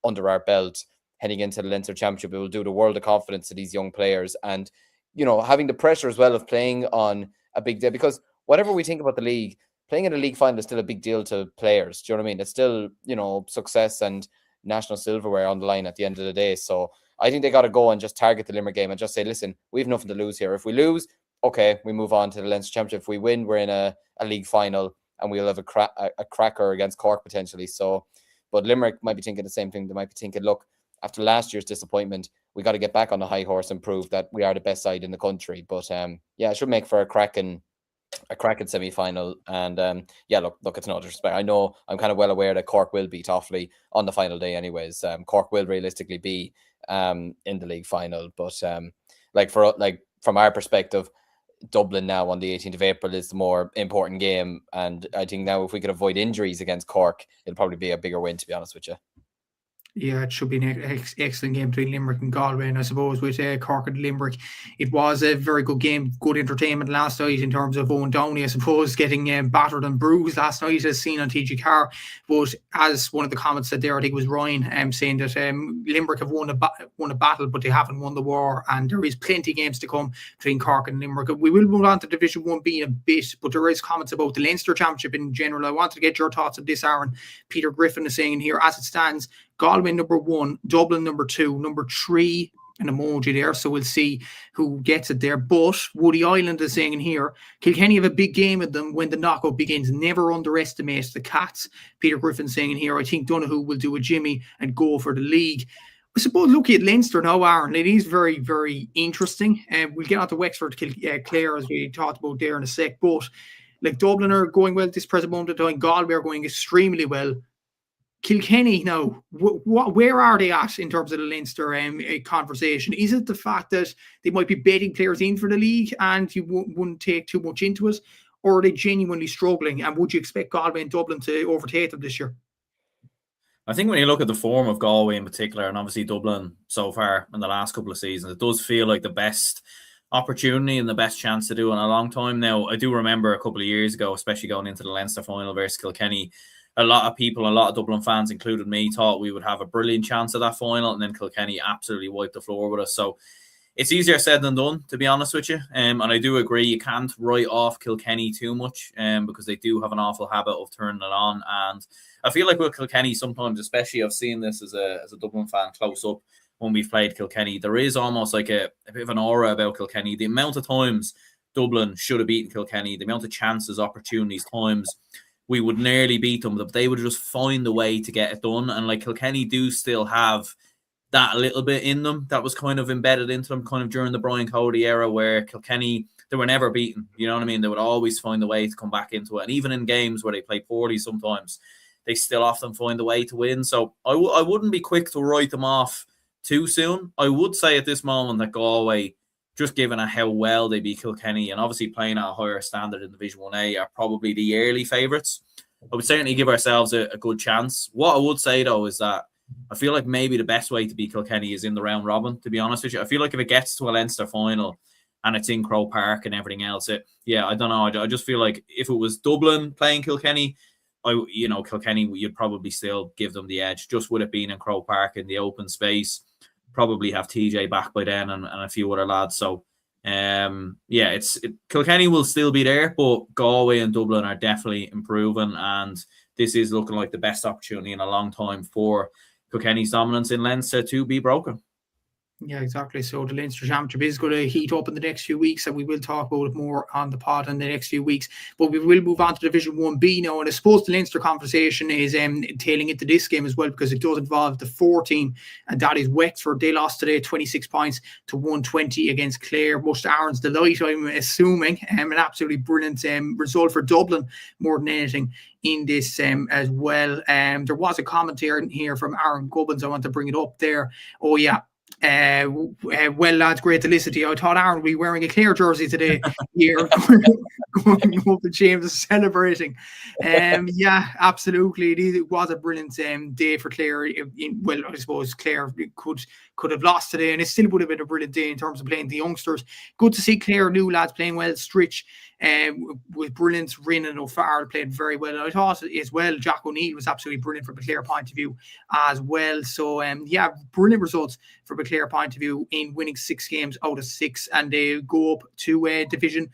under our belt heading into the Leinster Championship, it will do the world of confidence to these young players. And, having the pressure as well of playing on a big day, because whatever we think about the league, playing in a league final is still a big deal to players. Do you know what I mean? It's still, success and national silverware on the line at the end of the day. So I think they got to go and just target the Limerick game and just say, listen, we have nothing to lose here. If we lose, okay, we move on to the Leinster Championship. If we win, we're in a league final and we'll have a cracker against Cork potentially. So, but Limerick might be thinking the same thing. They might be thinking, look, after last year's disappointment, we got to get back on the high horse and prove that we are the best side in the country. But it should make for a cracking semi-final. And look, it's no disrespect. I know I'm kind of well aware that Cork will beat Offaly on the final day anyways. Cork will realistically be in the league final. But from our perspective, Dublin now on the 18th of April is the more important game. And I think now if we could avoid injuries against Cork, it'll probably be a bigger win, to be honest with you. Yeah, it should be an excellent game between Limerick and Galway. And I suppose with Cork and Limerick, it was a very good game, good entertainment last night in terms of Owen Downey, I suppose, getting battered and bruised last night as seen on TG Carr. But as one of the comments said there, I think it was Ryan saying that Limerick have won a battle, but they haven't won the war. And there is plenty of games to come between Cork and Limerick. We will move on to Division 1B in a bit, but there is comments about the Leinster Championship in general. I wanted to get your thoughts on this, Aaron. Peter Griffin is saying in here, as it stands, Galway number 1, Dublin number 2, number 3, an emoji there, so we'll see who gets it there. But Woody Island is saying in here, Kilkenny have a big game with them when the knockout begins. Never underestimate the Cats. Peter Griffin saying in here, I think Donoghue will do a Jimmy and go for the league. I suppose looking at Leinster now, Aaron, it is very, very interesting. We'll get on to Wexford, Clare, as we talked about there in a sec. But like Dublin are going well at this present moment in time. Galway are going extremely well. Kilkenny now, where are they at in terms of the Leinster conversation? Is it the fact that they might be betting players in for the league and you wouldn't take too much into it? Or are they genuinely struggling? And would you expect Galway and Dublin to overtake them this year? I think when you look at the form of Galway in particular, and obviously Dublin so far in the last couple of seasons, it does feel like the best opportunity and the best chance to do in a long time. Now, I do remember a couple of years ago, especially going into the Leinster final versus Kilkenny, a lot of people, a lot of Dublin fans, including me, thought we would have a brilliant chance at that final, and then Kilkenny absolutely wiped the floor with us. So it's easier said than done, to be honest with you. And I do agree, you can't write off Kilkenny too much because they do have an awful habit of turning it on. And I feel like with Kilkenny sometimes, especially I've seen this as a Dublin fan close up when we've played Kilkenny, there is almost like a bit of an aura about Kilkenny. The amount of times Dublin should have beaten Kilkenny, the amount of chances, opportunities, times we would nearly beat them, but they would just find a way to get it done. And like Kilkenny do still have that little bit in them that was kind of embedded into them kind of during the Brian Cody era, where Kilkenny, they were never beaten. You know what I mean? They would always find a way to come back into it. And even in games where they play poorly sometimes, they still often find a way to win. So I wouldn't be quick to write them off too soon. I would say at this moment that Galway, just given how well they beat Kilkenny and obviously playing at a higher standard in Division 1A, are probably the early favourites. I would certainly give ourselves a good chance. What I would say, though, is that I feel like maybe the best way to beat Kilkenny is in the round robin, to be honest with you. I feel like if it gets to a Leinster final and it's in Croke Park and everything else, I don't know. I just feel like if it was Dublin playing Kilkenny, Kilkenny, you'd probably still give them the edge, just with it being in Croke Park in the open space. Probably have TJ back by then and a few other lads. So Kilkenny will still be there, but Galway and Dublin are definitely improving, and this is looking like the best opportunity in a long time for Kilkenny's dominance in Leinster to be broken. Yeah, exactly. So the Leinster Championship is going to heat up in the next few weeks, and we will talk about it more on the pod in the next few weeks. But we will move on to Division 1B now, and I suppose the Leinster conversation is tailing into this game as well, because it does involve the 4 team, and that is Wexford. They lost today 26 points to 120 against Clare. Much to Aaron's delight, I'm assuming. An absolutely brilliant result for Dublin more than anything in this as well. There was a commentary here from Aaron Gubbins. I want to bring it up there. Oh, yeah. Well, lads, great to listen to you. I thought Aaron would be wearing a Clare jersey today here, going up and James is celebrating. Yeah, absolutely. It was a brilliant day for Clare. Well, I suppose Clare could have lost today, and it still would have been a brilliant day in terms of playing the youngsters. Good to see Clare new lads playing well. Stritch with brilliance. Rin and O'Farrell played very well. I thought as well Jack O'Neill was absolutely brilliant from a Clare point of view as well. So yeah, brilliant results from a Clare point of view in winning 6 games out of 6, and they go up to Division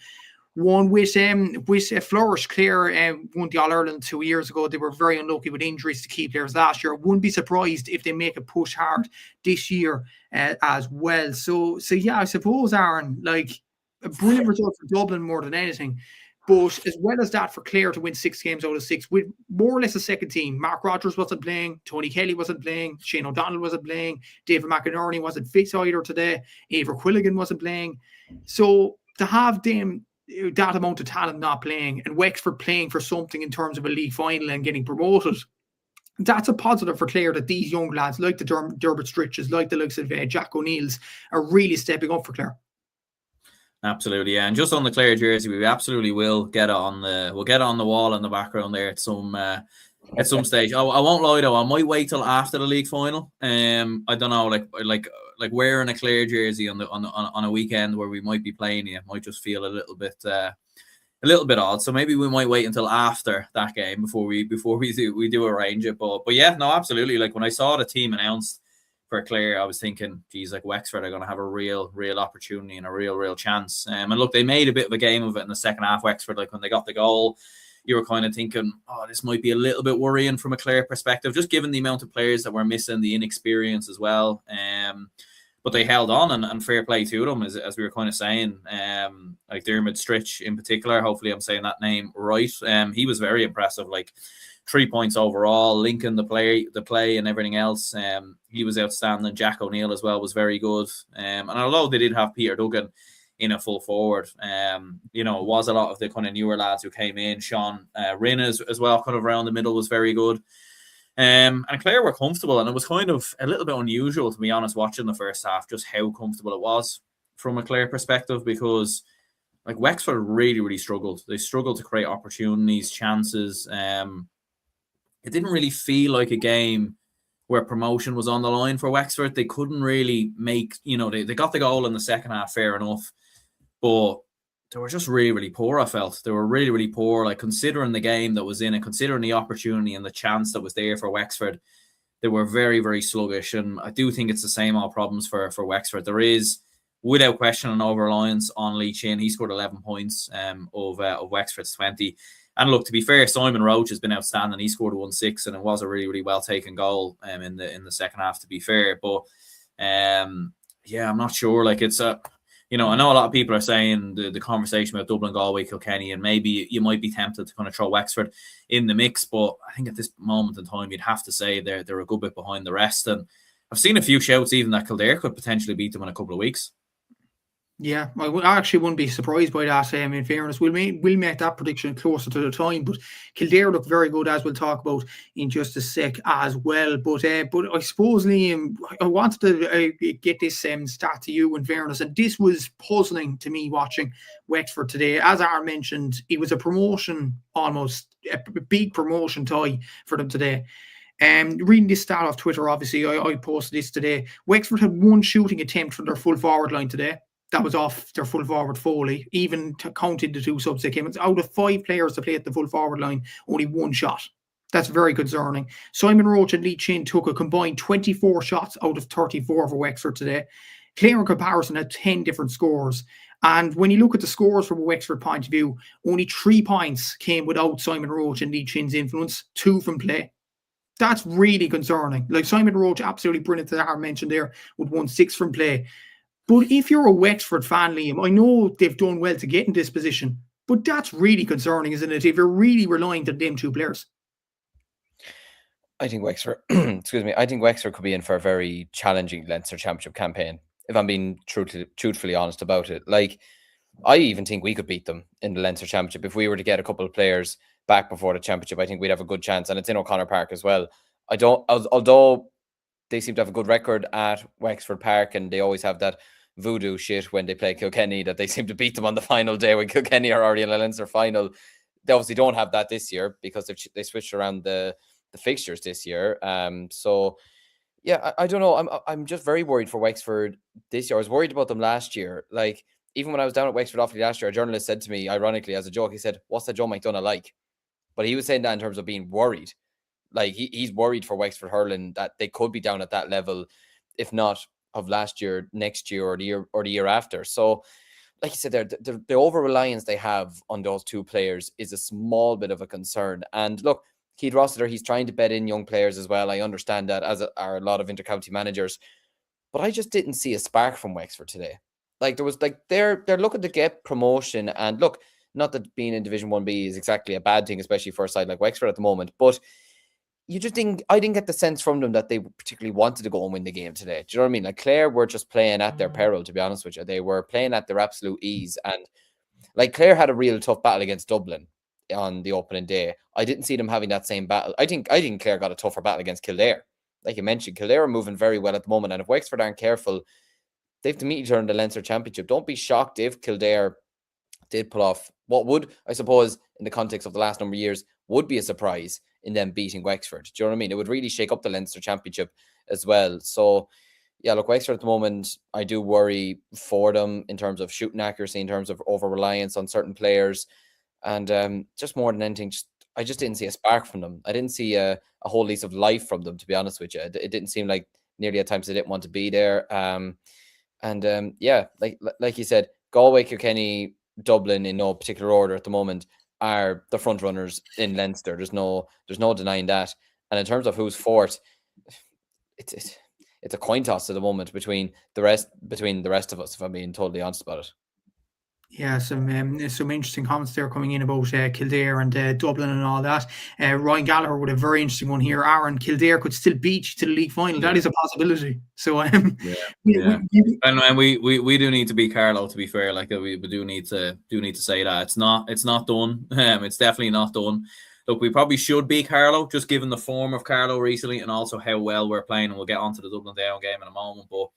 1 with a flourish. Clare won the All-Ireland 2 years ago. They were very unlucky with injuries to key players last year. Wouldn't be surprised if they make a push hard this year as well. So yeah, I suppose, Aaron, like, a brilliant result for Dublin more than anything. But as well as that, for Clare to win 6 games out of 6 with more or less a second team. Mark Rogers wasn't playing, Tony Kelly wasn't playing, Shane O'Donnell wasn't playing, David McInerney wasn't fit either today, Eibhear Quilligan wasn't playing. So to have them, that amount of talent not playing, and Wexford playing for something in terms of a league final and getting promoted, that's a positive for Clare, that these young lads like the Dermot Stritches, like the likes of Jack O'Neill's, are really stepping up for Clare. Absolutely, yeah. And just on the Clare jersey, we absolutely will get it on the wall in the background there at some stage. I won't lie though, I might wait till after the league final. I don't know, like wearing a Clare jersey on a weekend where we might be playing, it might just feel a little bit odd. So maybe we might wait until after that game before we do arrange it. But yeah, no, absolutely. Like when I saw the team announced for Clare, I was thinking, geez, like Wexford are going to have a real opportunity and a real chance. And look, they made a bit of a game of it in the second half. Wexford, like when they got the goal, you were kind of thinking, oh, this might be a little bit worrying from a Clare perspective, just given the amount of players that were missing, the inexperience as well. But they held on, and fair play to them, as we were kind of saying. Like Dermot Stritch in particular, hopefully I'm saying that name right. He was very impressive. Like 3 points overall, linking the play and everything else. He was outstanding. Jack O'Neill as well was very good. And although they did have Peter Duggan in a full forward, it was a lot of the kind of newer lads who came in. Sean Rin as well, kind of around the middle, was very good. And Clare were comfortable, and it was kind of a little bit unusual, to be honest, watching the first half, just how comfortable it was from a Clare perspective, because like Wexford really struggled. They struggled to create opportunities, chances. It didn't really feel like a game where promotion was on the line for Wexford. They couldn't really make, they got the goal in the second half, fair enough, but they were just really poor, I felt. They were really poor, like considering the game that was in it, considering the opportunity and the chance that was there for Wexford. They were very sluggish, and I do think it's the same old problems for Wexford. There is, without question, an over-reliance on Lee Chin. He scored 11 points of Wexford's 20. And look, to be fair, Simon Roach has been outstanding. He scored 1-6, and it was a really well taken goal in the second half, to be fair. But yeah, I'm not sure. Like it's a, I know a lot of people are saying the conversation about Dublin, Galway, Kilkenny, and maybe you might be tempted to kind of throw Wexford in the mix. But I think at this moment in time, you'd have to say they're a good bit behind the rest. And I've seen a few shouts even that Kildare could potentially beat them in a couple of weeks. Yeah, I actually wouldn't be surprised by that. In fairness, we'll make that prediction closer to the time. But Kildare look very good, as we'll talk about in just a sec as well. But I suppose, Liam, I wanted to get this stat to you, in fairness, and this was puzzling to me watching Wexford today. As Aaron mentioned, it was a promotion, almost a big promotion tie for them today. Reading this stat off Twitter, obviously, I posted this today. Wexford had 1 shooting attempt from their full forward line today. That was off their full forward Foley, even counted the 2 subs that came. It's out of 5 players to play at the full forward line, only 1 shot. That's very concerning. Simon Roach and Lee Chin took a combined 24 shots out of 34 for Wexford today. Clare, in comparison, had 10 different scores. And when you look at the scores from a Wexford point of view, only 3 points came without Simon Roach and Lee Chin's influence, 2 from play. That's really concerning. Like Simon Roach, absolutely brilliant, as I mentioned there, with 1-6 from play. But if you're a Wexford fan, Liam, I know they've done well to get in this position, but that's really concerning, isn't it? If you're really relying on them 2 players. I think Wexford, excuse me, I think Wexford could be in for a very challenging Leinster Championship campaign, if I'm being truthfully honest about it. Like, I even think we could beat them in the Leinster Championship. If we were to get a couple of players back before the championship, I think we'd have a good chance. And it's in O'Connor Park as well. Although they seem to have a good record at Wexford Park, and they always have that voodoo shit when they play Kilkenny, that they seem to beat them on the final day when Kilkenny are already in a Leinster final. They obviously don't have that this year because they switched around the fixtures this year. So yeah, I don't know. I'm just very worried for Wexford this year. I was worried about them last year. Like, even when I was down at Wexford Offaly last year, a journalist said to me, ironically, as a joke, he said, "What's that Joe McDonough like?" But he was saying that in terms of being worried. Like, he's worried for Wexford hurling that they could be down at that level, if not of last year, next year, or the year after. So, like you said, the over reliance they have on those 2 players is a small bit of a concern. And look, Keith Rossiter, he's trying to bed in young players as well. I understand that, as are a lot of intercounty managers, but I just didn't see a spark from Wexford today. Like, there was they're looking to get promotion, and look, not that being in Division 1B is exactly a bad thing, especially for a side like Wexford at the moment, but I didn't get the sense from them that they particularly wanted to go and win the game today. Do you know what I mean? Like, Clare were just playing at their peril, to be honest with you. They were playing at their absolute ease, and like, Clare had a real tough battle against Dublin on the opening day. I didn't see them having that same battle. I think Clare got a tougher battle against Kildare. Like you mentioned, Kildare are moving very well at the moment, and if Wexford aren't careful, they have to meet each other in the Leinster Championship. Don't be shocked if Kildare did pull off what would, I suppose, in the context of the last number of years, would be a surprise in them beating Wexford. Do you know what I mean? It would really shake up the Leinster Championship as well. So, yeah, look, Wexford at the moment, I do worry for them in terms of shooting accuracy, in terms of over-reliance on certain players. And just more than anything, I just didn't see a spark from them. I didn't see a whole lease of life from them, to be honest with you. It didn't seem like nearly at times they didn't want to be there. Yeah, like you said, Galway, Kilkenny, Dublin, in no particular order at the moment, are the front runners in Leinster. There's no denying that. And in terms of who's fourth, it's a coin toss at the moment between the rest of us, if I'm being totally honest about it. Yeah, some interesting comments there coming in about Kildare and Dublin and all that. Ryan Gallagher with a very interesting one here. Aaron, Kildare could still beat you to the league final. That is a possibility. So and we do need to beat Carlow, to be fair. Like, we do need to say that it's not done. It's definitely not done. Look, we probably should beat Carlow, just given the form of Carlow recently and also how well we're playing. And we'll get onto the Dublin Down game in a moment, but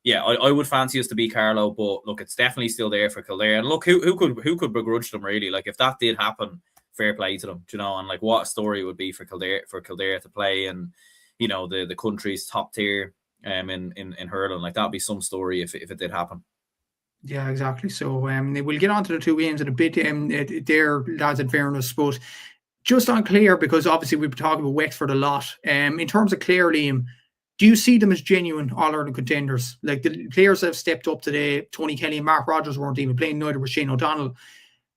yeah, I would fancy us to beat Carlow, but look, it's definitely still there for Kildare. And look, who could begrudge them, really? Like, if that did happen, fair play to them, you know. And like, what a story it would be for Kildare to play, and you know, the country's top tier in hurling. Like, that'd be some story if it did happen. Yeah, exactly. So we'll get on to the 2 games in a bit. There, lads, in fairness, but just on Clare, because obviously we've been talking about Wexford a lot. In terms of Clare, Liam, do you see them as genuine All-Ireland contenders? Like, the players that have stepped up today, Tony Kelly and Mark Rogers weren't even playing, neither was Shane O'Donnell.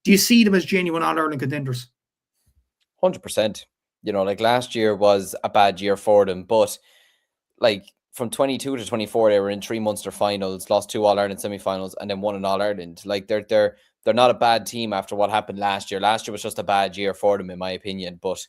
Do you see them as genuine All-Ireland contenders? 100%. You know, like, last year was a bad year for them, but like, from 22 to 24, they were in 3 Munster finals, lost 2 All-Ireland semi-finals, and then won an All-Ireland. Like, they're not a bad team after what happened last year. Last year was just a bad year for them, in my opinion. But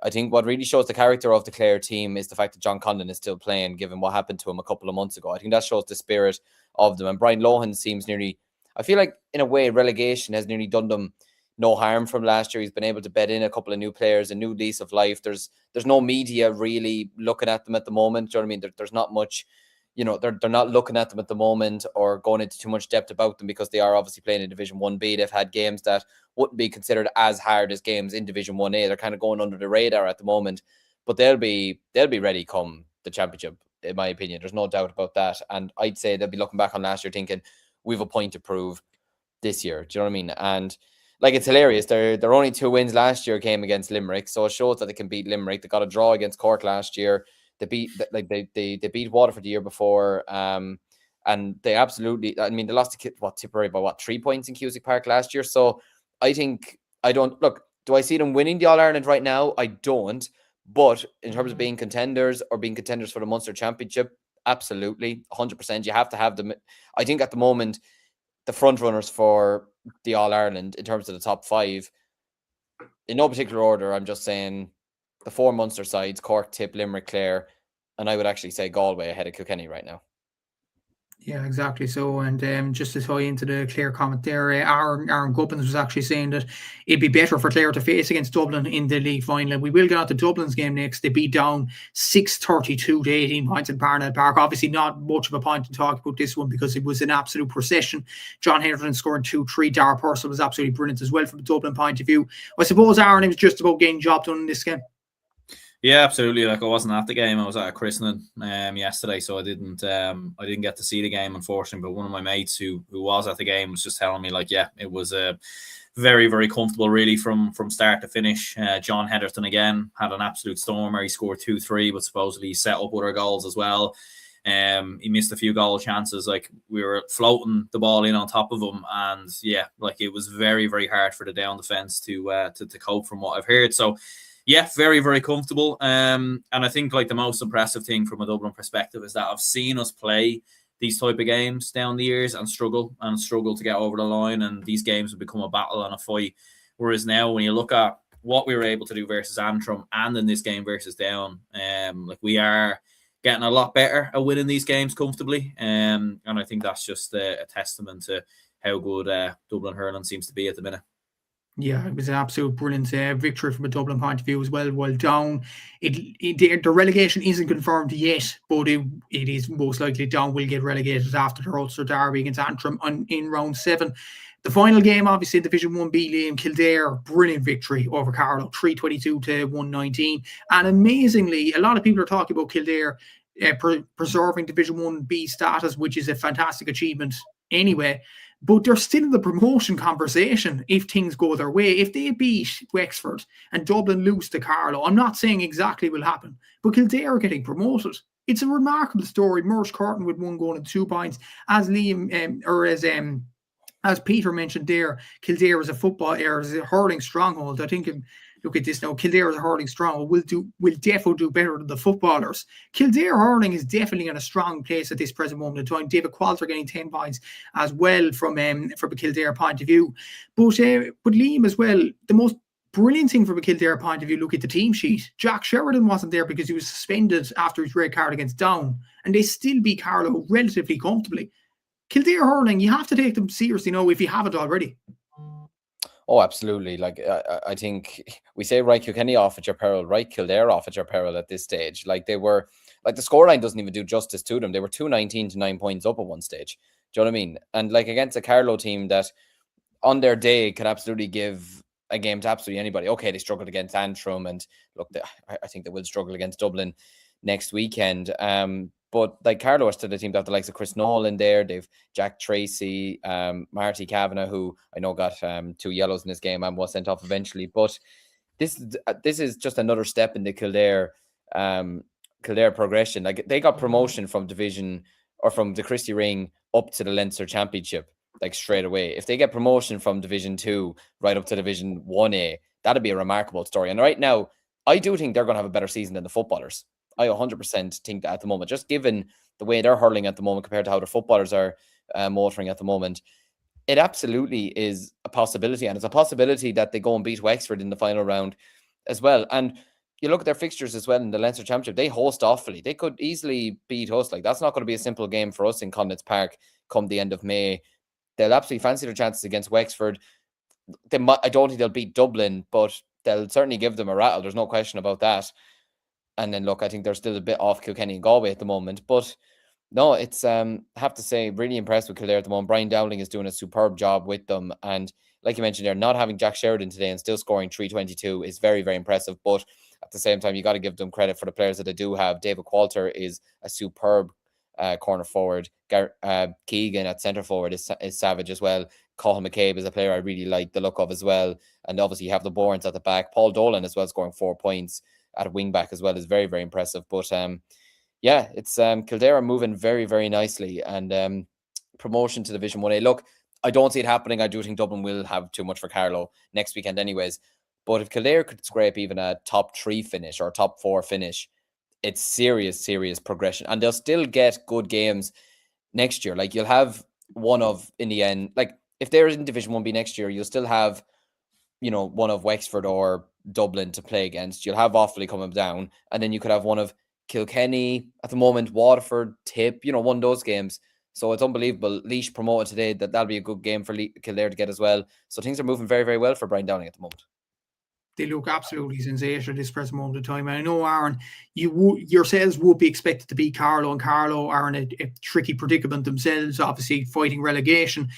I think what really shows the character of the Clare team is the fact that John Conlon is still playing, given what happened to him a couple of months ago. I think that shows the spirit of them. And Brian Lohan seems nearly, I feel like, in a way, relegation has nearly done them no harm from last year. He's been able to bed in a couple of new players, a new lease of life. There's no media really looking at them at the moment. Do you know what I mean? There's not much, you know, they're not looking at them at the moment or going into too much depth about them, because they are obviously playing in Division 1B. They've had games that wouldn't be considered as hard as games in Division 1A. They're kind of going under the radar at the moment, but they'll be ready come the championship, in my opinion. There's no doubt about that. And I'd say they'll be looking back on last year thinking, we've a point to prove this year. Do you know what I mean? And like, it's hilarious. Their only 2 wins last year came against Limerick, so it shows that they can beat Limerick. They got a draw against Cork last year. They beat Waterford the year before, and And they absolutely, I mean, they lost to Tipperary by 3 points in Cusack Park last year. So I think, do I see them winning the All-Ireland right now? I don't. But in terms of being contenders or being contenders for the Munster Championship, absolutely, 100%. You have to have them. I think at the moment, the front runners for the All-Ireland in terms of the top 5, in no particular order, I'm just saying the 4 Munster sides, Cork, Tip, Limerick, Clare, and I would actually say Galway ahead of Kilkenny right now. Yeah, exactly. So, and just to tie into the Clare comment there, Aaron Gubbins was actually saying that it'd be better for Clare to face against Dublin in the league final. We will get on to Dublin's game next. They beat down 6-32 to 18 points in Parnell Park. Obviously, not much of a point to talk about this one because it was an absolute procession. John Henderson scoring 2-3. Dara Pearse was absolutely brilliant as well from a Dublin point of view. I suppose, Aaron, it was just about getting job done in this game. Yeah, absolutely. Like, I wasn't at the game. I was at a christening yesterday, so I didn't get to see the game, unfortunately. But one of my mates who was at the game was just telling me, like, yeah, it was very, very comfortable, really, from start to finish. John Henderson again had an absolute stormer. He scored 2-3, but supposedly he set up other goals as well. He missed a few goal chances. Like, we were floating the ball in on top of him, and yeah, like, it was very, very hard for the down defense to cope, from what I've heard. So yeah, very, very comfortable. And I think, like, the most impressive thing from a Dublin perspective is that I've seen us play these type of games down the years and struggle to get over the line, and these games have become a battle and a fight. Whereas now, when you look at what we were able to do versus Antrim and in this game versus Down, like, we are getting a lot better at winning these games comfortably. And I think that's just a testament to how good Dublin hurling seems to be at the minute. Yeah, it was an absolute brilliant victory from a Dublin point of view as well. Well down, the relegation isn't confirmed yet, but it is most likely Down will get relegated after the Ulster Derby against Antrim in round 7. The final game, obviously, Division 1B, Liam, Kildare, brilliant victory over Carlow, 322 to 119. And amazingly, a lot of people are talking about Kildare preserving Division 1B status, which is a fantastic achievement anyway. But they're still in the promotion conversation if things go their way. If they beat Wexford and Dublin lose to Carlow, I'm not saying exactly will happen, but Kildare are getting promoted. It's a remarkable story. Merce Curtin with 1 goal and 2 points. As Liam, as Peter mentioned there, Kildare is a hurling stronghold. I think, look at this now, Kildare is a hurling stronghold. Will definitely do better than the footballers. Kildare hurling is definitely in a strong place at this present moment in time. David Qualter getting 10 points as well from a Kildare point of view. But Liam as well, the most brilliant thing from a Kildare point of view, look at the team sheet. Jack Sheridan wasn't there because he was suspended after his red card against Down, and they still beat Carlow relatively comfortably. Kildare hurling, you have to take them seriously now if you haven't already. Oh, absolutely. Like, I think we say right Kilkenny off at your peril, right Kildare off at your peril at this stage. Like, they were, like, the scoreline doesn't even do justice to them. They were 219 to 9 points up at one stage. Do you know what I mean? And, like, against a Carlow team that on their day can absolutely give a game to absolutely anybody. Okay, they struggled against Antrim, and look, I think they will struggle against Dublin next weekend. But, like, Carlow are still the team that have the likes of Chris Nolan there. They've Jack Tracy, Marty Kavanagh, who I know got 2 yellows in this game and was sent off eventually. But this is just another step in the Kildare progression. Like, they got promotion from division or from the Christy Ring up to the Leinster Championship, like, straight away. If they get promotion from Division 2 right up to Division 1A, that'd be a remarkable story. And right now, I do think they're going to have a better season than the footballers. I 100% think that at the moment, just given the way they're hurling at the moment compared to how the footballers are motoring at the moment, it absolutely is a possibility. And it's a possibility that they go and beat Wexford in the final round as well. And you look at their fixtures as well in the Leinster Championship, they host Offaly. They could easily beat us. Like, that's not going to be a simple game for us in Connaughton Park come the end of May. They'll absolutely fancy their chances against Wexford. I don't think they'll beat Dublin, but they'll certainly give them a rattle. There's no question about that. And then, look, I think they're still a bit off Kilkenny and Galway at the moment. But no, it's, I have to say, really impressed with Kildare at the moment. Brian Dowling is doing a superb job with them. And like you mentioned there, not having Jack Sheridan today and still scoring 322 is very, very impressive. But at the same time, you got to give them credit for the players that they do have. David Qualter is a superb corner forward. Keegan at centre forward is savage as well. Colin McCabe is a player I really like the look of as well. And obviously you have the Borns at the back. Paul Dolan as well, scoring 4 points at wing back as well, is very, very impressive. But yeah, it's Kildare are moving very, very nicely, and promotion to Division 1A. Look, I don't see it happening. I do think Dublin will have too much for Carlow next weekend anyways. But if Kildare could scrape even a top 3 finish or top 4 finish, it's serious progression. And they'll still get good games next year. Like, you'll have one of, in the end, like if they're in Division 1B next year, you'll still have, one of Wexford or Dublin to play against. You'll have Offaly coming down, and then you could have one of Kilkenny at the moment, Waterford, Tip, one of those games. So it's unbelievable. Laois promoted today. That'll be a good game for Kildare to get as well. So things are moving very, very well for Brian Downing at the moment. They look absolutely sensational at this present moment of time. And I know, Aaron, yourselves would be expected to beat Carlow, and Carlow are in a tricky predicament themselves, obviously fighting relegation.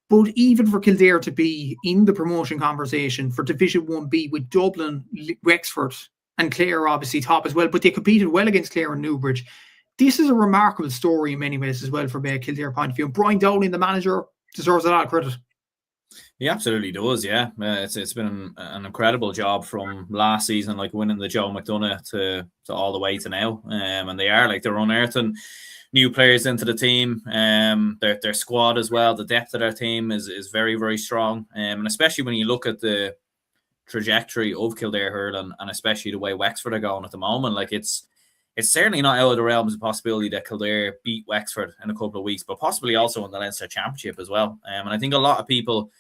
But even for Kildare to be in the promotion conversation for Division 1B with Dublin, Wexford and Clare obviously top as well, but they competed well against Clare and Newbridge. This is a remarkable story in many ways as well from a Kildare point of view. And Brian Downing, the manager, deserves a lot of credit. He absolutely does, yeah. It's been an incredible job from last season, like winning the Joe McDonough to all the way to now. And they're unearthing new players into the team. Their squad as well, the depth of their team is very, very strong. And especially when you look at the trajectory of Kildare hurling, and especially the way Wexford are going at the moment, like it's certainly not out of the realms of possibility that Kildare beat Wexford in a couple of weeks, but possibly also in the Leinster Championship as well. And I think a lot of people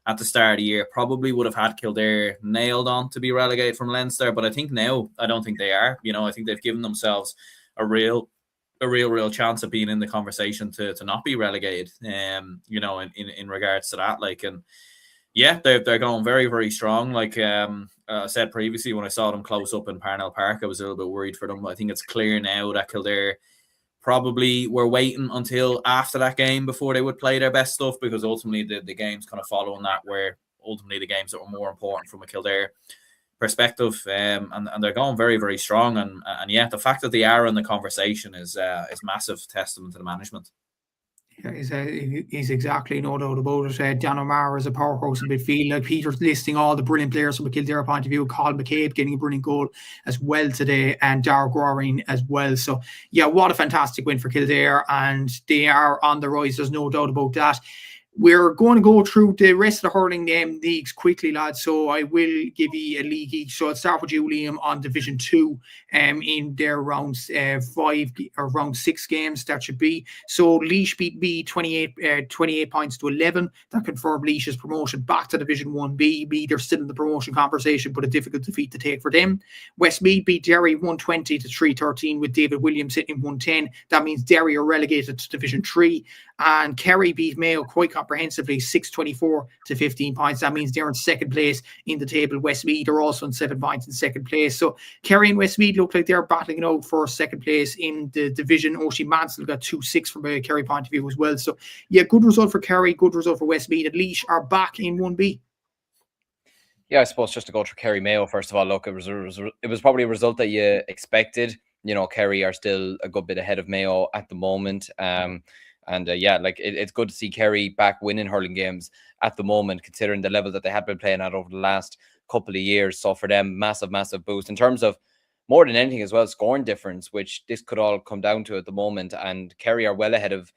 at the start of the year probably would have had Kildare nailed on to be relegated from Leinster, but I think now, I don't think they are. I think they've given themselves a real chance of being in the conversation to not be relegated, in regards to that. Yeah, they're going very, very strong. Like I said previously, when I saw them close up in Parnell Park, I was a little bit worried for them. But I think it's clear now that Kildare probably were waiting until after that game before they would play their best stuff, because ultimately the games kind of following that were ultimately the games that were more important from a Kildare perspective, and they're going very, very strong. And yeah, the fact that they are in the conversation is massive testament to the management. He's exactly, no doubt about it. Dan O'Mara is a powerhouse in midfield. Like Peter's listing all the brilliant players from a Kildare point of view. Colin McCabe getting a brilliant goal as well today, and Darragh Goring as well. So yeah, what a fantastic win for Kildare, and they are on the rise. There's no doubt about that. We're going to go through the rest of the hurling leagues quickly, lads. So I will give you a league each. So I'll start with you, Liam, on Division 2 in their rounds 5 or round 6 games, that should be. So Laois beat Bee 28 points to 11. That confirmed Laois's promotion back to Division 1B. Bee, they're still in the promotion conversation, but a difficult defeat to take for them. Westmeath beat Derry 120 to 313 with David Williams hitting 110. That means Derry are relegated to Division 3. And Kerry beat Mayo quite comprehensively, 624 to 15 points. That means they're in second place in the table. Westmeath are also in 7 points in second place. So Kerry and Westmeath look like they're battling it out for second place in the division. Oisin Mansell got 2-6 from a Kerry point of view as well. So yeah, good result for Kerry, good result for Westmeath. And Laois are back in 1B. Yeah, I suppose just to go through Kerry Mayo, first of all, look, it was probably a result that you expected. Kerry are still a good bit ahead of Mayo at the moment. It's good to see Kerry back winning hurling games at the moment, considering the level that they had been playing at over the last couple of years. So for them, massive boost in terms of, more than anything as well, scoring difference, which this could all come down to at the moment. And Kerry are well ahead of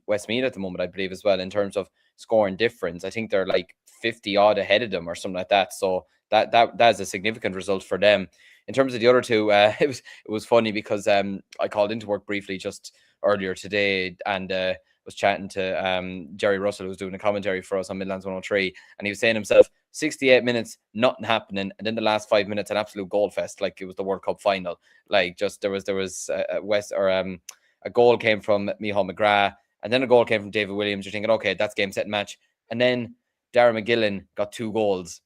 Westmeath at the moment, I believe, as well, in terms of scoring difference. I think they're like 50 odd ahead of them or something like that. So that's a significant result for them. In terms of the other two, it was funny because I called into work briefly just earlier today and was chatting to Jerry Russell, who was doing a commentary for us on Midlands 103, and he was saying himself, 68 minutes, nothing happening, and then the last 5 minutes, an absolute goal fest, like it was the World Cup final. Like, just there was a goal came from Micheál McGrath, and then a goal came from David Williams. You're thinking, okay, that's game, set, and match. And then Darragh McGillen got 2 goals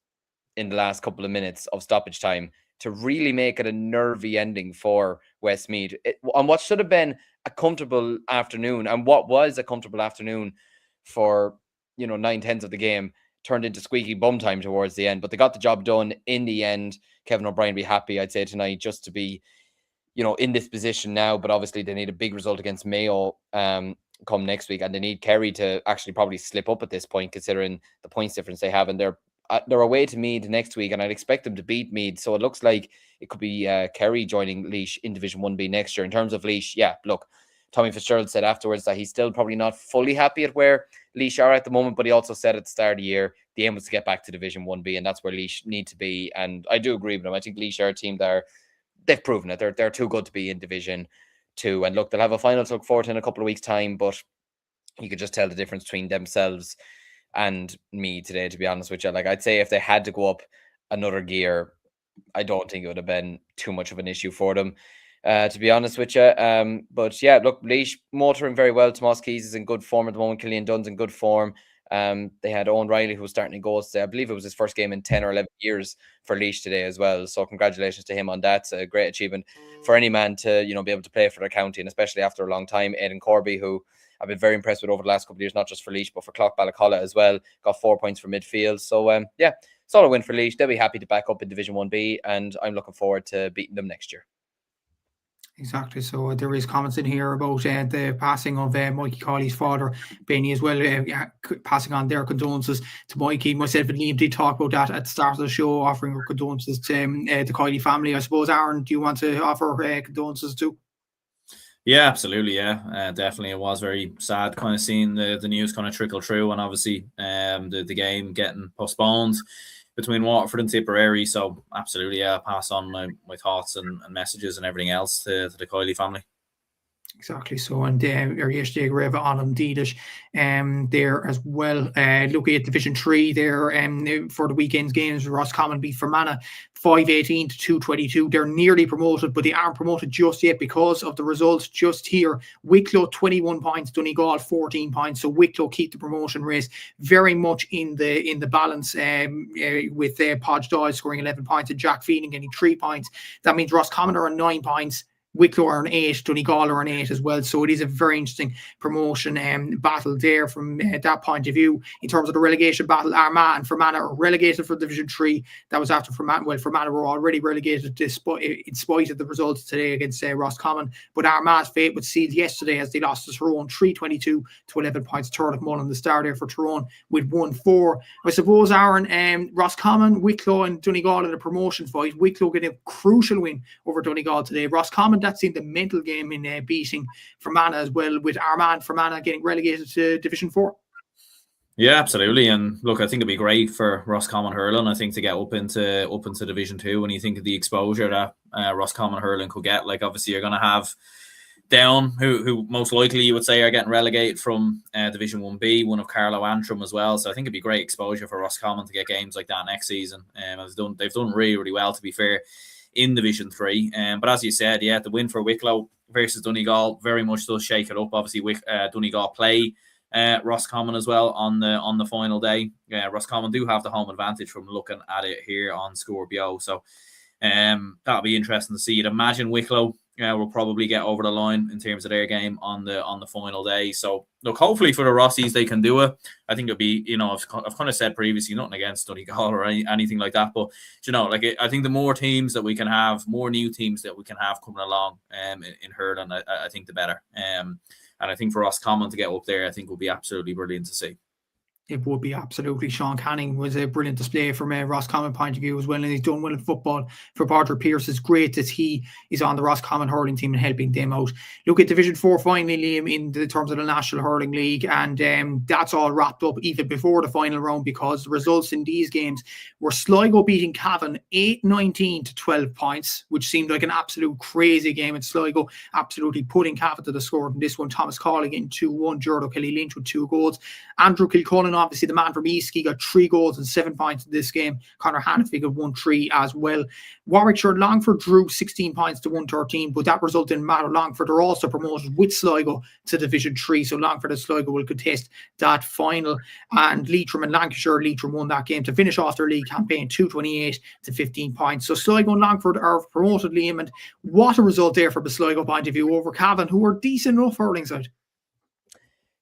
in the last couple of minutes of stoppage time to really make it a nervy ending for Westmeath on what should have been a comfortable afternoon, and what was a comfortable afternoon for 9/10 of the game turned into squeaky bum time towards the end. But they got the job done in the end. Kevin O'Brien be happy, I'd say, tonight, just to be in this position now. But obviously they need a big result against Mayo come next week, and they need Kerry to actually probably slip up at this point, considering the points difference they have, and they're they're away to Meath next week, and I'd expect them to beat Meath. So it looks like it could be Kerry joining Laois in Division 1B next year. In terms of Laois, yeah, look, Tommy Fitzgerald said afterwards that he's still probably not fully happy at where Laois are at the moment, but he also said at the start of the year, the aim was to get back to Division 1B, and that's where Laois need to be. And I do agree with him. I think Laois are a team that they've proven it. They're too good to be in Division 2. And look, they'll have a final to look forward to in a couple of weeks' time, but you could just tell the difference between themselves and me today, to be honest with you. Like, I'd say if they had to go up another gear, I don't think it would have been too much of an issue for them, to be honest with you. But yeah, look, Laois motoring very well. Tomas Keys is in good form at the moment. Killian Dunn's in good form. They had Owen Riley, who was starting to goals today. I believe it was his first game in 10 or 11 years for Laois today as well. So congratulations to him on that. It's a great achievement for any man to, be able to play for their county, and especially after a long time. Aidan Corby, who I've been very impressed with over the last couple of years, not just for Laois, but for Clough Balacolla as well. Got 4 points for midfield. So yeah, solid win for Laois. They'll be happy to back up in Division 1B, and I'm looking forward to beating them next year. Exactly. So there is comments in here about the passing of Mikey Cawley's father, Benny, as well, passing on their condolences to Mikey. Myself and Liam did talk about that at the start of the show, offering our condolences to the Cawley family. I suppose, Aaron, do you want to offer condolences too? Yeah, absolutely. Yeah, definitely. It was very sad kind of seeing the news kind of trickle through, and obviously the game getting postponed between Waterford and Tipperary. So absolutely, yeah, pass on my thoughts and messages and everything else to the Cawley family. Exactly. So, and yesterday Greva on indeed there as well. Looking at Division 3 there for the weekend's games, Roscommon beat Fermanagh 5-18 to 222. They're nearly promoted, but they aren't promoted just yet because of the results just here. Wicklow 21 points, Donegal 14 points. So Wicklow keep the promotion race very much in the balance with Podge Doyle scoring 11 points and Jack Feening getting 3 points. That means Roscommon are on 9 points. Wicklow are on 8, Donegal are on 8 as well. So it is a very interesting promotion battle there from that point of view. In terms of the relegation battle, Armagh and Fermanagh are relegated for Division 3. That was after Fermanagh. Well, Fermanagh were already relegated in spite of the results today against Roscommon. But Armagh's fate was sealed yesterday as they lost to Tyrone 3-22 to 11 points. Third of Mullen, the star there for Tyrone with 1-4. I suppose, Aaron, Roscommon, Wicklow and Donegal in a promotion fight. Wicklow getting a crucial win over Donegal today. Roscommon, that's in the mental game in beating Fermanagh as well, with Armagh and Fermanagh getting relegated to Division 4. Yeah, absolutely. And look, I think it'd be great for Roscommon Hurling, I think, to get up into Division 2 when you think of the exposure that Roscommon Hurling could get. Like, obviously, you're going to have Down, who most likely you would say are getting relegated from Division 1B, one of Carlow Antrim as well. So I think it'd be great exposure for Roscommon to get games like that next season. They've done really, really well, to be fair, in Division 3. But as you said, yeah, the win for Wicklow versus Donegal very much does shake it up. Obviously, Donegal play Roscommon as well on the final day. Roscommon do have the home advantage from looking at it here on Scorpio. So that'll be interesting to see. You'd imagine Wicklow will probably get over the line in terms of their game on the final day. So look, hopefully for the Rossies they can do it. I think it'll be, I've kind of said previously, nothing against Donegal or anything like that, but I think the more teams that we can have, more new teams that we can have coming along in hurling, I think the better. And I think for Roscommon to get up there, I think will be absolutely brilliant to see. It would be absolutely. Sean Canning was a brilliant display from a Roscommon point of view as well, and he's done well in football for Padraig Pearse. It's great that he is on the Roscommon hurling team and helping them out. Look at Division 4 finally, Liam, in the terms of the National Hurling League, and that's all wrapped up even before the final round, because the results in these games were Sligo beating Cavan 8-19 to 12 points, which seemed like an absolute crazy game, and Sligo absolutely putting Cavan to the score in this one. Thomas Cawley getting 2-1, Gerardo Kelly Lynch with 2 goals. Andrew Kilcullen, obviously the man from Eastleigh, got 3 goals and 7 points in this game. Conor Hannafy got 1-3 as well. Warwickshire Longford drew 16 points to 113, but that result didn't matter. Longford are also promoted with Sligo to Division 3, so Longford and Sligo will contest that final. And Leitrim and Lancashire, Leitrim won that game to finish off their league campaign 228 to 15 points. So Sligo and Longford are promoted, Liam, and what a result there from the Sligo point of view over Cavan, who are decent enough hurling side.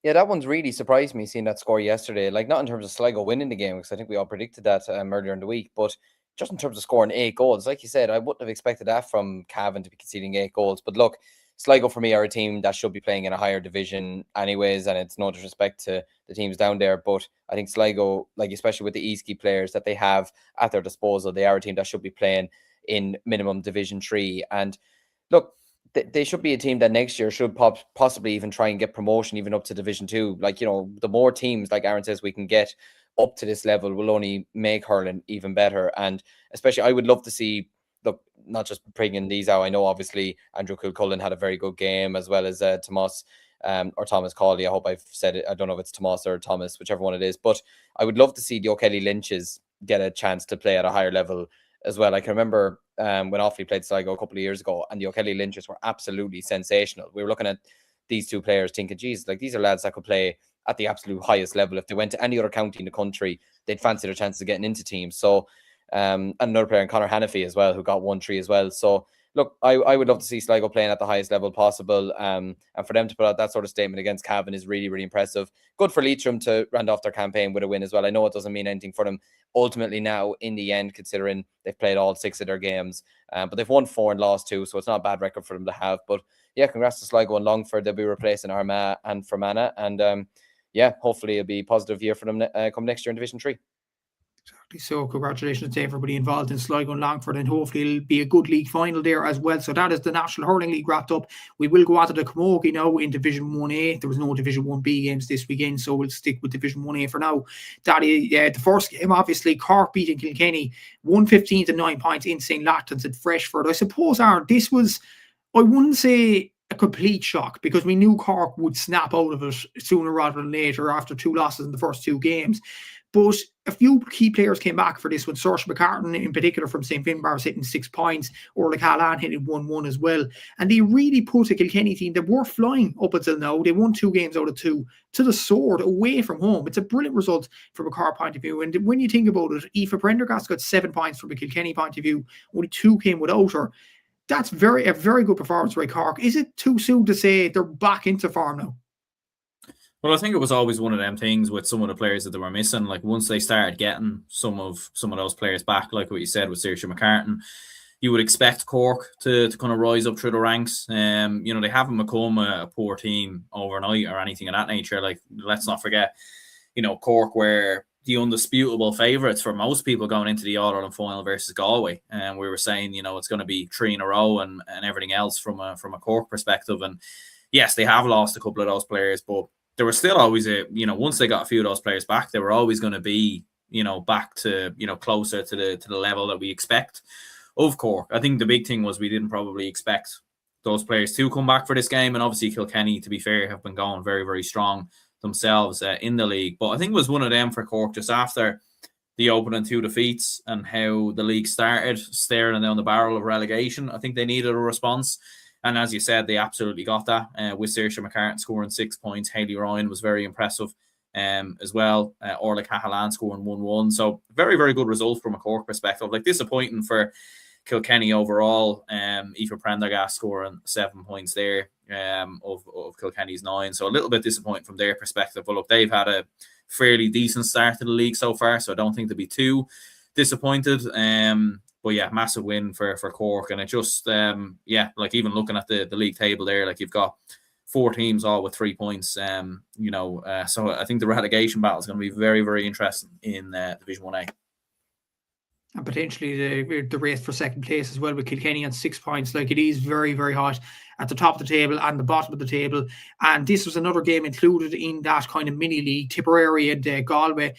Yeah, that one's really surprised me, seeing that score yesterday. Like, not in terms of Sligo winning the game, because I think we all predicted that earlier in the week, but just in terms of scoring 8 goals. Like you said, I wouldn't have expected that from Cavan to be conceding 8 goals. But look, Sligo for me are a team that should be playing in a higher division anyways, and it's no disrespect to the teams down there, but I think Sligo, like especially with the Eastkey players that they have at their disposal, they are a team that should be playing in minimum Division 3. And look, they should be a team that next year should possibly even try and get promotion even up to Division 2. Like, you know, the more teams, like Aaron says, we can get up to this level will only make hurling even better. And especially I would love to see, look, not just bringing these out. I know obviously Andrew Kilcullen had a very good game, as well as Thomas Cawley. I hope I've said it. I don't know if it's Tomas or Thomas, whichever one it is. But I would love to see the O'Kelly Lynches get a chance to play at a higher level as well. I can remember when Offaly played Sligo a couple of years ago, and the O'Kelly Lynches were absolutely sensational. We were looking at these two players thinking, geez, like these are lads that could play at the absolute highest level. If they went to any other county in the country, they'd fancy their chances of getting into teams. So, and another player, Conor Hannafy as well, who got 1-3 as well. So, look, I would love to see Sligo playing at the highest level possible. And for them to put out that sort of statement against Cavan is really, really impressive. Good for Leitrim to round off their campaign with a win as well. I know it doesn't mean anything for them ultimately now in the end, considering they've played all 6 of their games. But they've won 4 and lost 2, so it's not a bad record for them to have. But yeah, congrats to Sligo and Longford. They'll be replacing Armagh and Fermanagh. And yeah, hopefully it'll be a positive year for them come next year in Division 3. Exactly. So congratulations to everybody involved in Sligo and Longford, and hopefully it'll be a good league final there as well. So that is the National Hurling League wrapped up. We will go on to the Camogie now in Division 1A. There was no Division 1B games this weekend, so we'll stick with Division 1A for now. That is the first game, obviously, Cork beating Kilkenny 115 to 9 points in St. Lachlan's at Freshford. I suppose, Aaron, this was, I wouldn't say a complete shock, because we knew Cork would snap out of it sooner rather than later after 2 losses in the first 2 games. But a few key players came back for this one. Saoirse McCartan, in particular, from St. Finbarr's hitting 6 points. Orla Callahan hitting 1-1 as well. And they really put a Kilkenny team that were flying up until now. They won 2 games out of 2 to the sword away from home. It's a brilliant result from a Cork point of view. And when you think about it, Aoife Prendergast got 7 points from a Kilkenny point of view. Only 2 came without her. That's a very good performance by Cork. Is it too soon to say they're back into form now? Well, I think it was always one of them things with some of the players that they were missing. Like once they started getting some of those players back, like what you said with Saoirse McCartan, you would expect Cork to kind of rise up through the ranks. They haven't become a poor team overnight or anything of that nature. Like, let's not forget, Cork were the undisputable favourites for most people going into the All-Ireland final versus Galway. And we were saying, it's going to be 3 in a row and everything else from a Cork perspective. And yes, they have lost a couple of those players, but there was still always once they got a few of those players back, they were always going to be, back to, closer to the level that we expect of Cork. I think the big thing was we didn't probably expect those players to come back for this game. And obviously Kilkenny, to be fair, have been going very, very strong themselves in the league. But I think it was one of them for Cork just after the opening 2 defeats and how the league started, staring down the barrel of relegation. I think they needed a response. And as you said, they absolutely got that with Saoirse McCartan scoring 6 points. Hayley Ryan was very impressive as well. Orla Callahan scoring 1-1. So very, very good result from a Cork perspective. Like, disappointing for Kilkenny overall. Aoife Prendergast scoring 7 points there of Kilkenny's 9. So a little bit disappointing from their perspective. But look, they've had a fairly decent start to the league so far, so I don't think they'll be too disappointed. But yeah, massive win for Cork. And it just, like even looking at the league table there, like you've got 4 teams all with 3 points. So I think the relegation battle is going to be very, very interesting in Division 1A. And potentially the race for second place as well, with Kilkenny on 6 points. Like, it is very, very hot at the top of the table and the bottom of the table. And this was another game included in that kind of mini league. Tipperary and Galway.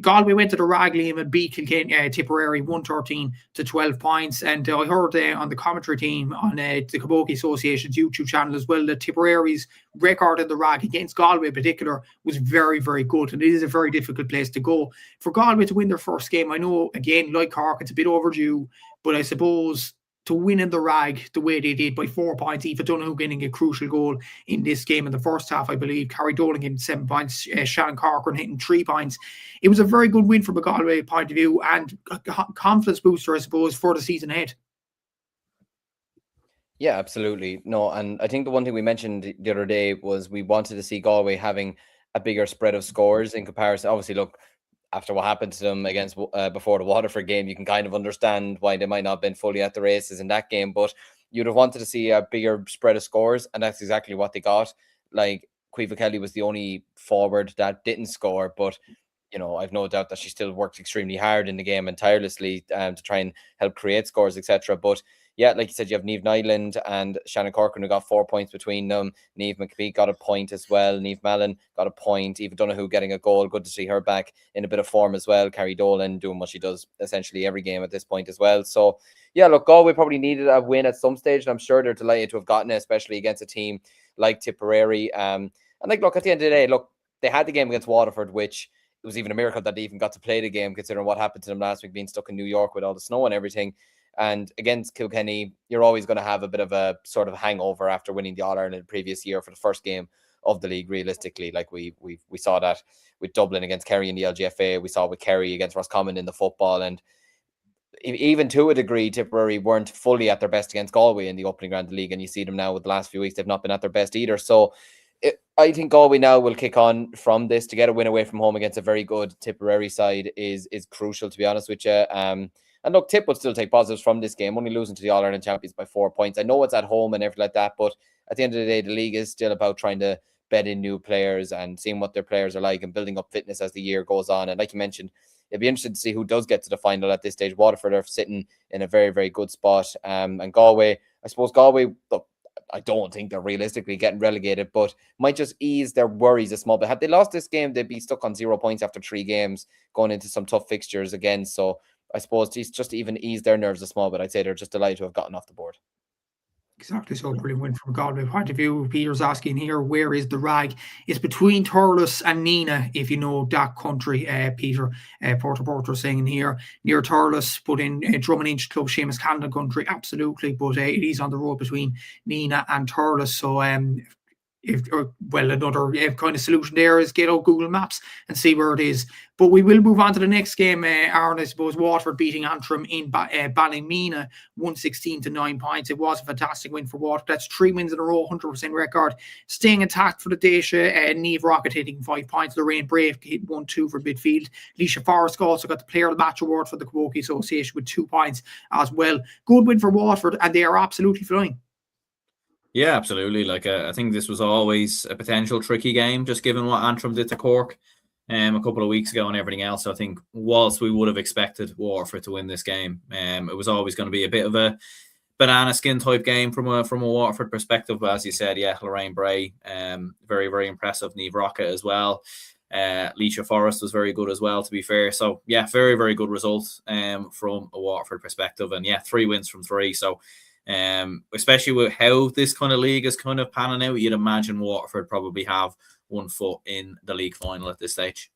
Galway went to the Ragleam and beat Tipperary 113 to 12 points. And I heard on the commentary team on the Camogie Association's YouTube channel as well that Tipperary's record in the Rag against Galway in particular was very, very good. And it is a very difficult place to go. For Galway to win their first game, I know, again, like Cork, it's a bit overdue, but I suppose to win in the Rag the way they did by 4 points, Aoife Donoghue getting a crucial goal in this game in the first half, I believe. Carrie Dolan getting 7 points, Shannon Corcoran hitting 3 points. It was a very good win from a Galway point of view and a confidence booster, I suppose, for the season ahead. Yeah, absolutely. No, and I think the one thing we mentioned the other day was we wanted to see Galway having a bigger spread of scores in comparison. Obviously, look, after what happened to them against before the Waterford game, you can kind of understand why they might not have been fully at the races in that game. But you'd have wanted to see a bigger spread of scores, and that's exactly what they got. Like, Caoimhe Kelly was the only forward that didn't score, but I've no doubt that she still worked extremely hard in the game and tirelessly to try and help create scores, etc. But yeah, like you said, you have Niamh Nyland and Shannon Corcoran who got 4 points between them. Niamh McPhee got a point as well. Niamh Mallon got a point. Eva Donoghue getting a goal. Good to see her back in a bit of form as well. Carrie Dolan doing what she does essentially every game at this point as well. So yeah, look, Galway probably needed a win at some stage, and I'm sure they're delighted to have gotten it, especially against a team like Tipperary. And like, look, at the end of the day, look, they had the game against Waterford, which it was even a miracle that they even got to play the game, considering what happened to them last week, being stuck in New York with all the snow and everything. And against Kilkenny, you're always going to have a bit of a sort of hangover after winning the All-Ireland the previous year for the first game of the league, realistically. Like we saw that with Dublin against Kerry in the LGFA. We saw with Kerry against Roscommon in the football. And even to a degree, Tipperary weren't fully at their best against Galway in the opening round of the league. And you see them now with the last few weeks, they've not been at their best either. So I think Galway now will kick on from this. To get a win away from home against a very good Tipperary side is crucial, to be honest with you. And look, Tip would still take positives from this game, only losing to the All-Ireland champions by 4 points. I know it's at home and everything like that, but at the end of the day, the league is still about trying to bed in new players and seeing what their players are like and building up fitness as the year goes on. And like you mentioned, it'd be interesting to see who does get to the final at this stage. Waterford are sitting in a very, very good spot. And Galway, I suppose Galway, look, I don't think they're realistically getting relegated, but might just ease their worries a small bit. Had they lost this game, they'd be stuck on 0 points after 3 games, going into some tough fixtures again. So I suppose just to even ease their nerves a small bit, I'd say they're just delighted to have gotten off the board. Exactly, so brilliant win from Galway point of view. Peter's asking here, where is the rag? It's between Thurles and Neenah, if you know that country, Peter. Porter saying here, near Thurles, but in Drummond Inch Club, Séamus Canada country, absolutely, but it is on the road between Neenah and Thurles. So another kind of solution there is get out Google Maps and see where it is. But we will move on to the next game, Aaron. I suppose Waterford beating Antrim in Ballymena 116 to 9 points. It was a fantastic win for Waterford. That's 3 wins in a row, 100% record. Staying intact for the Daisha. Niamh Rocket hitting 5 points. Lorraine Brave hit 1-2 for midfield. Leisha Forrest also got the Player of the Match award for the Camogie Association with 2 points as well. Good win for Waterford, and they are absolutely flying. Yeah, absolutely. Like I think this was always a potential tricky game, just given what Antrim did to Cork a couple of weeks ago and everything else. So I think whilst we would have expected Waterford to win this game, it was always going to be a bit of a banana skin type game from a Waterford perspective. But as you said, yeah, Lorraine Bray, very, very impressive. Niamh Rocket as well. Leisha Forrest was very good as well, to be fair. So yeah, very, very good result from a Waterford perspective. And yeah, 3 wins from 3. So especially with how this kind of league is kind of panning out, you'd imagine Waterford probably have 1 foot in the league final at this stage.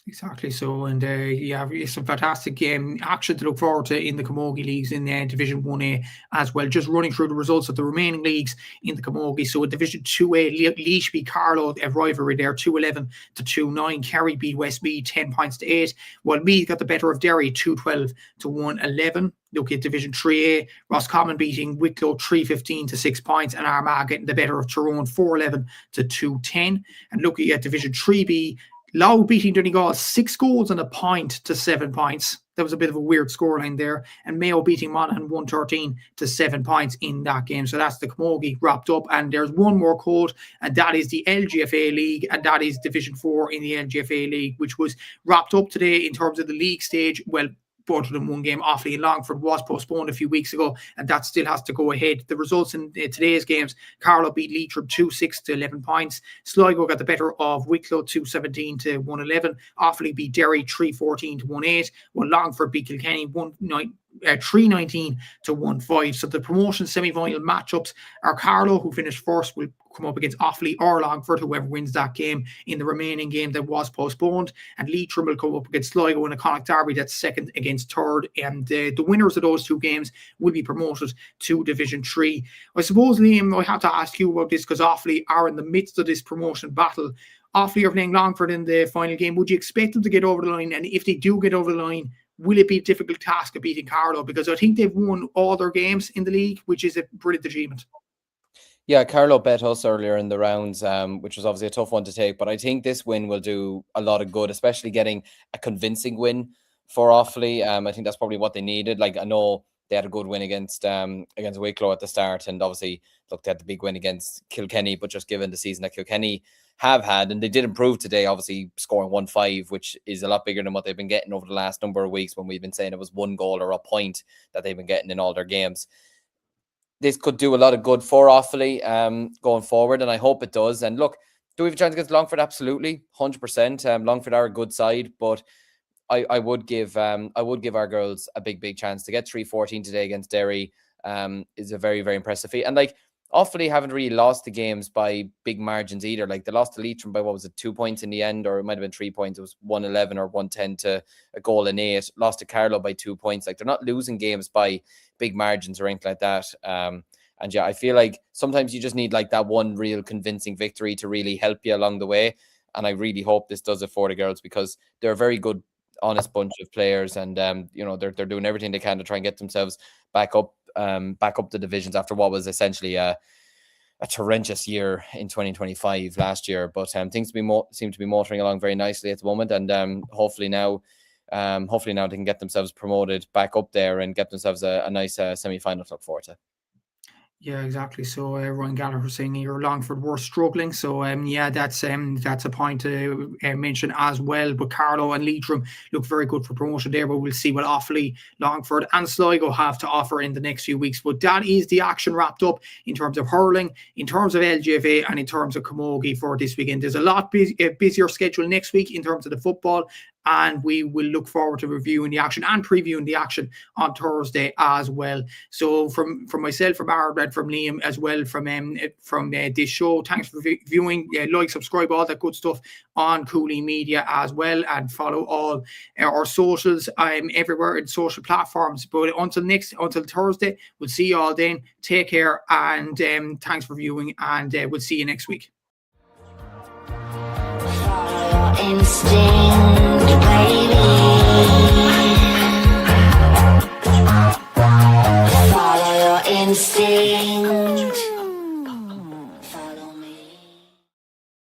Exactly. So, and yeah, it's a fantastic game action to look forward to in the Camogie Leagues in Division 1A as well. Just running through the results of the remaining leagues in the Camogie. So, in Division 2A, Laois beat Carlow, a rivalry there, 211 to 2-9. Kerry beat Westmeath 10 points to 8. While Meath got the better of Derry, 212 to 111. Look at Division 3A, Roscommon beating Wicklow 315 to 6 points, and Armagh getting the better of Tyrone 411 to 210. And looking at Division 3B, Louth beating Donegal 6 goals and a point to 7 points. That was a bit of a weird scoreline there. And Mayo beating Monaghan 113 to 7 points in that game. So that's the Camogie wrapped up. And there's one more code, and that is the LGFA League, and that is Division 4 in the LGFA League, which was wrapped up today in terms of the league stage. Well, both of them one game. Offaly and Longford was postponed a few weeks ago, and that still has to go ahead. The results in today's games: Carlow beat Leitrim 2-6 to 11 points. Sligo got the better of Wicklow 217 to 111. Offaly beat Derry 314 to 18. While Longford beat Kilkenny 319 to 15. So the promotion semi-final matchups are Carlow, who finished first, will come up against Offaly or Longford, whoever wins that game in the remaining game that was postponed. And Leitrim will come up against Sligo in a Connacht derby that's second against third. And the winners of those 2 games will be promoted to Division 3. I suppose, Liam, I have to ask you about this because Offaly are in the midst of this promotion battle. Offaly are playing Longford in the final game. Would you expect them to get over the line? And if they do get over the line, will it be a difficult task of beating Carlow? Because I think they've won all their games in the league, which is a brilliant achievement. Yeah, Carlow bet us earlier in the rounds, which was obviously a tough one to take. But I think this win will do a lot of good, especially getting a convincing win for Offaly. I think that's probably what they needed. Like, I know they had a good win against Wicklow at the start, and obviously looked at the big win against Kilkenny. But just given the season that Kilkenny have had, and they did improve today, obviously scoring 1-5, which is a lot bigger than what they've been getting over the last number of weeks, when we've been saying it was 1 goal or a point that they've been getting in all their games. This could do a lot of good for Offaly going forward, and I hope it does. And look, do we have a chance against Longford? Absolutely, 100%. Longford are a good side, but I would give our girls a big chance. To get 3-14 today against Derry is a very, very impressive feat. And like, Offaly haven't really lost the games by big margins either. Like, they lost to Leitrim by, what was it, 2 points in the end, or it might have been 3 points. It was 1-11 or 1-10 to a goal in 8. Lost to Carlow by 2 points. Like, they're not losing games by big margins or anything like that. And yeah, I feel like sometimes you just need like that one real convincing victory to really help you along the way. And I really hope this does it for the girls, because they're a very good, honest bunch of players, and they're doing everything they can to try and get themselves back up the divisions after what was essentially a torrentious year in 2025 last year. But things seem to be motoring along very nicely at the moment, and hopefully now they can get themselves promoted back up there and get themselves a nice semi-final to look forward to. Yeah, exactly. So Ryan Gallagher saying here Longford were struggling. So yeah, that's a point to mention as well. But Carlow and Leitrim look very good for promotion there. But we'll see what Offaly, Longford and Sligo have to offer in the next few weeks. But that is the action wrapped up in terms of hurling, in terms of LGFA, and in terms of camogie for this weekend. There's a lot busier schedule next week in terms of the football, and we will look forward to reviewing the action and previewing the action on Thursday as well. So from myself, from Ardred, from Liam as well, from this show, thanks for viewing. Like, subscribe, all that good stuff on Cúilín Media as well, and follow all our socials everywhere in social platforms. But until Thursday, we'll see you all then. Take care, and thanks for viewing, and we'll see you next week. Follow your instinct.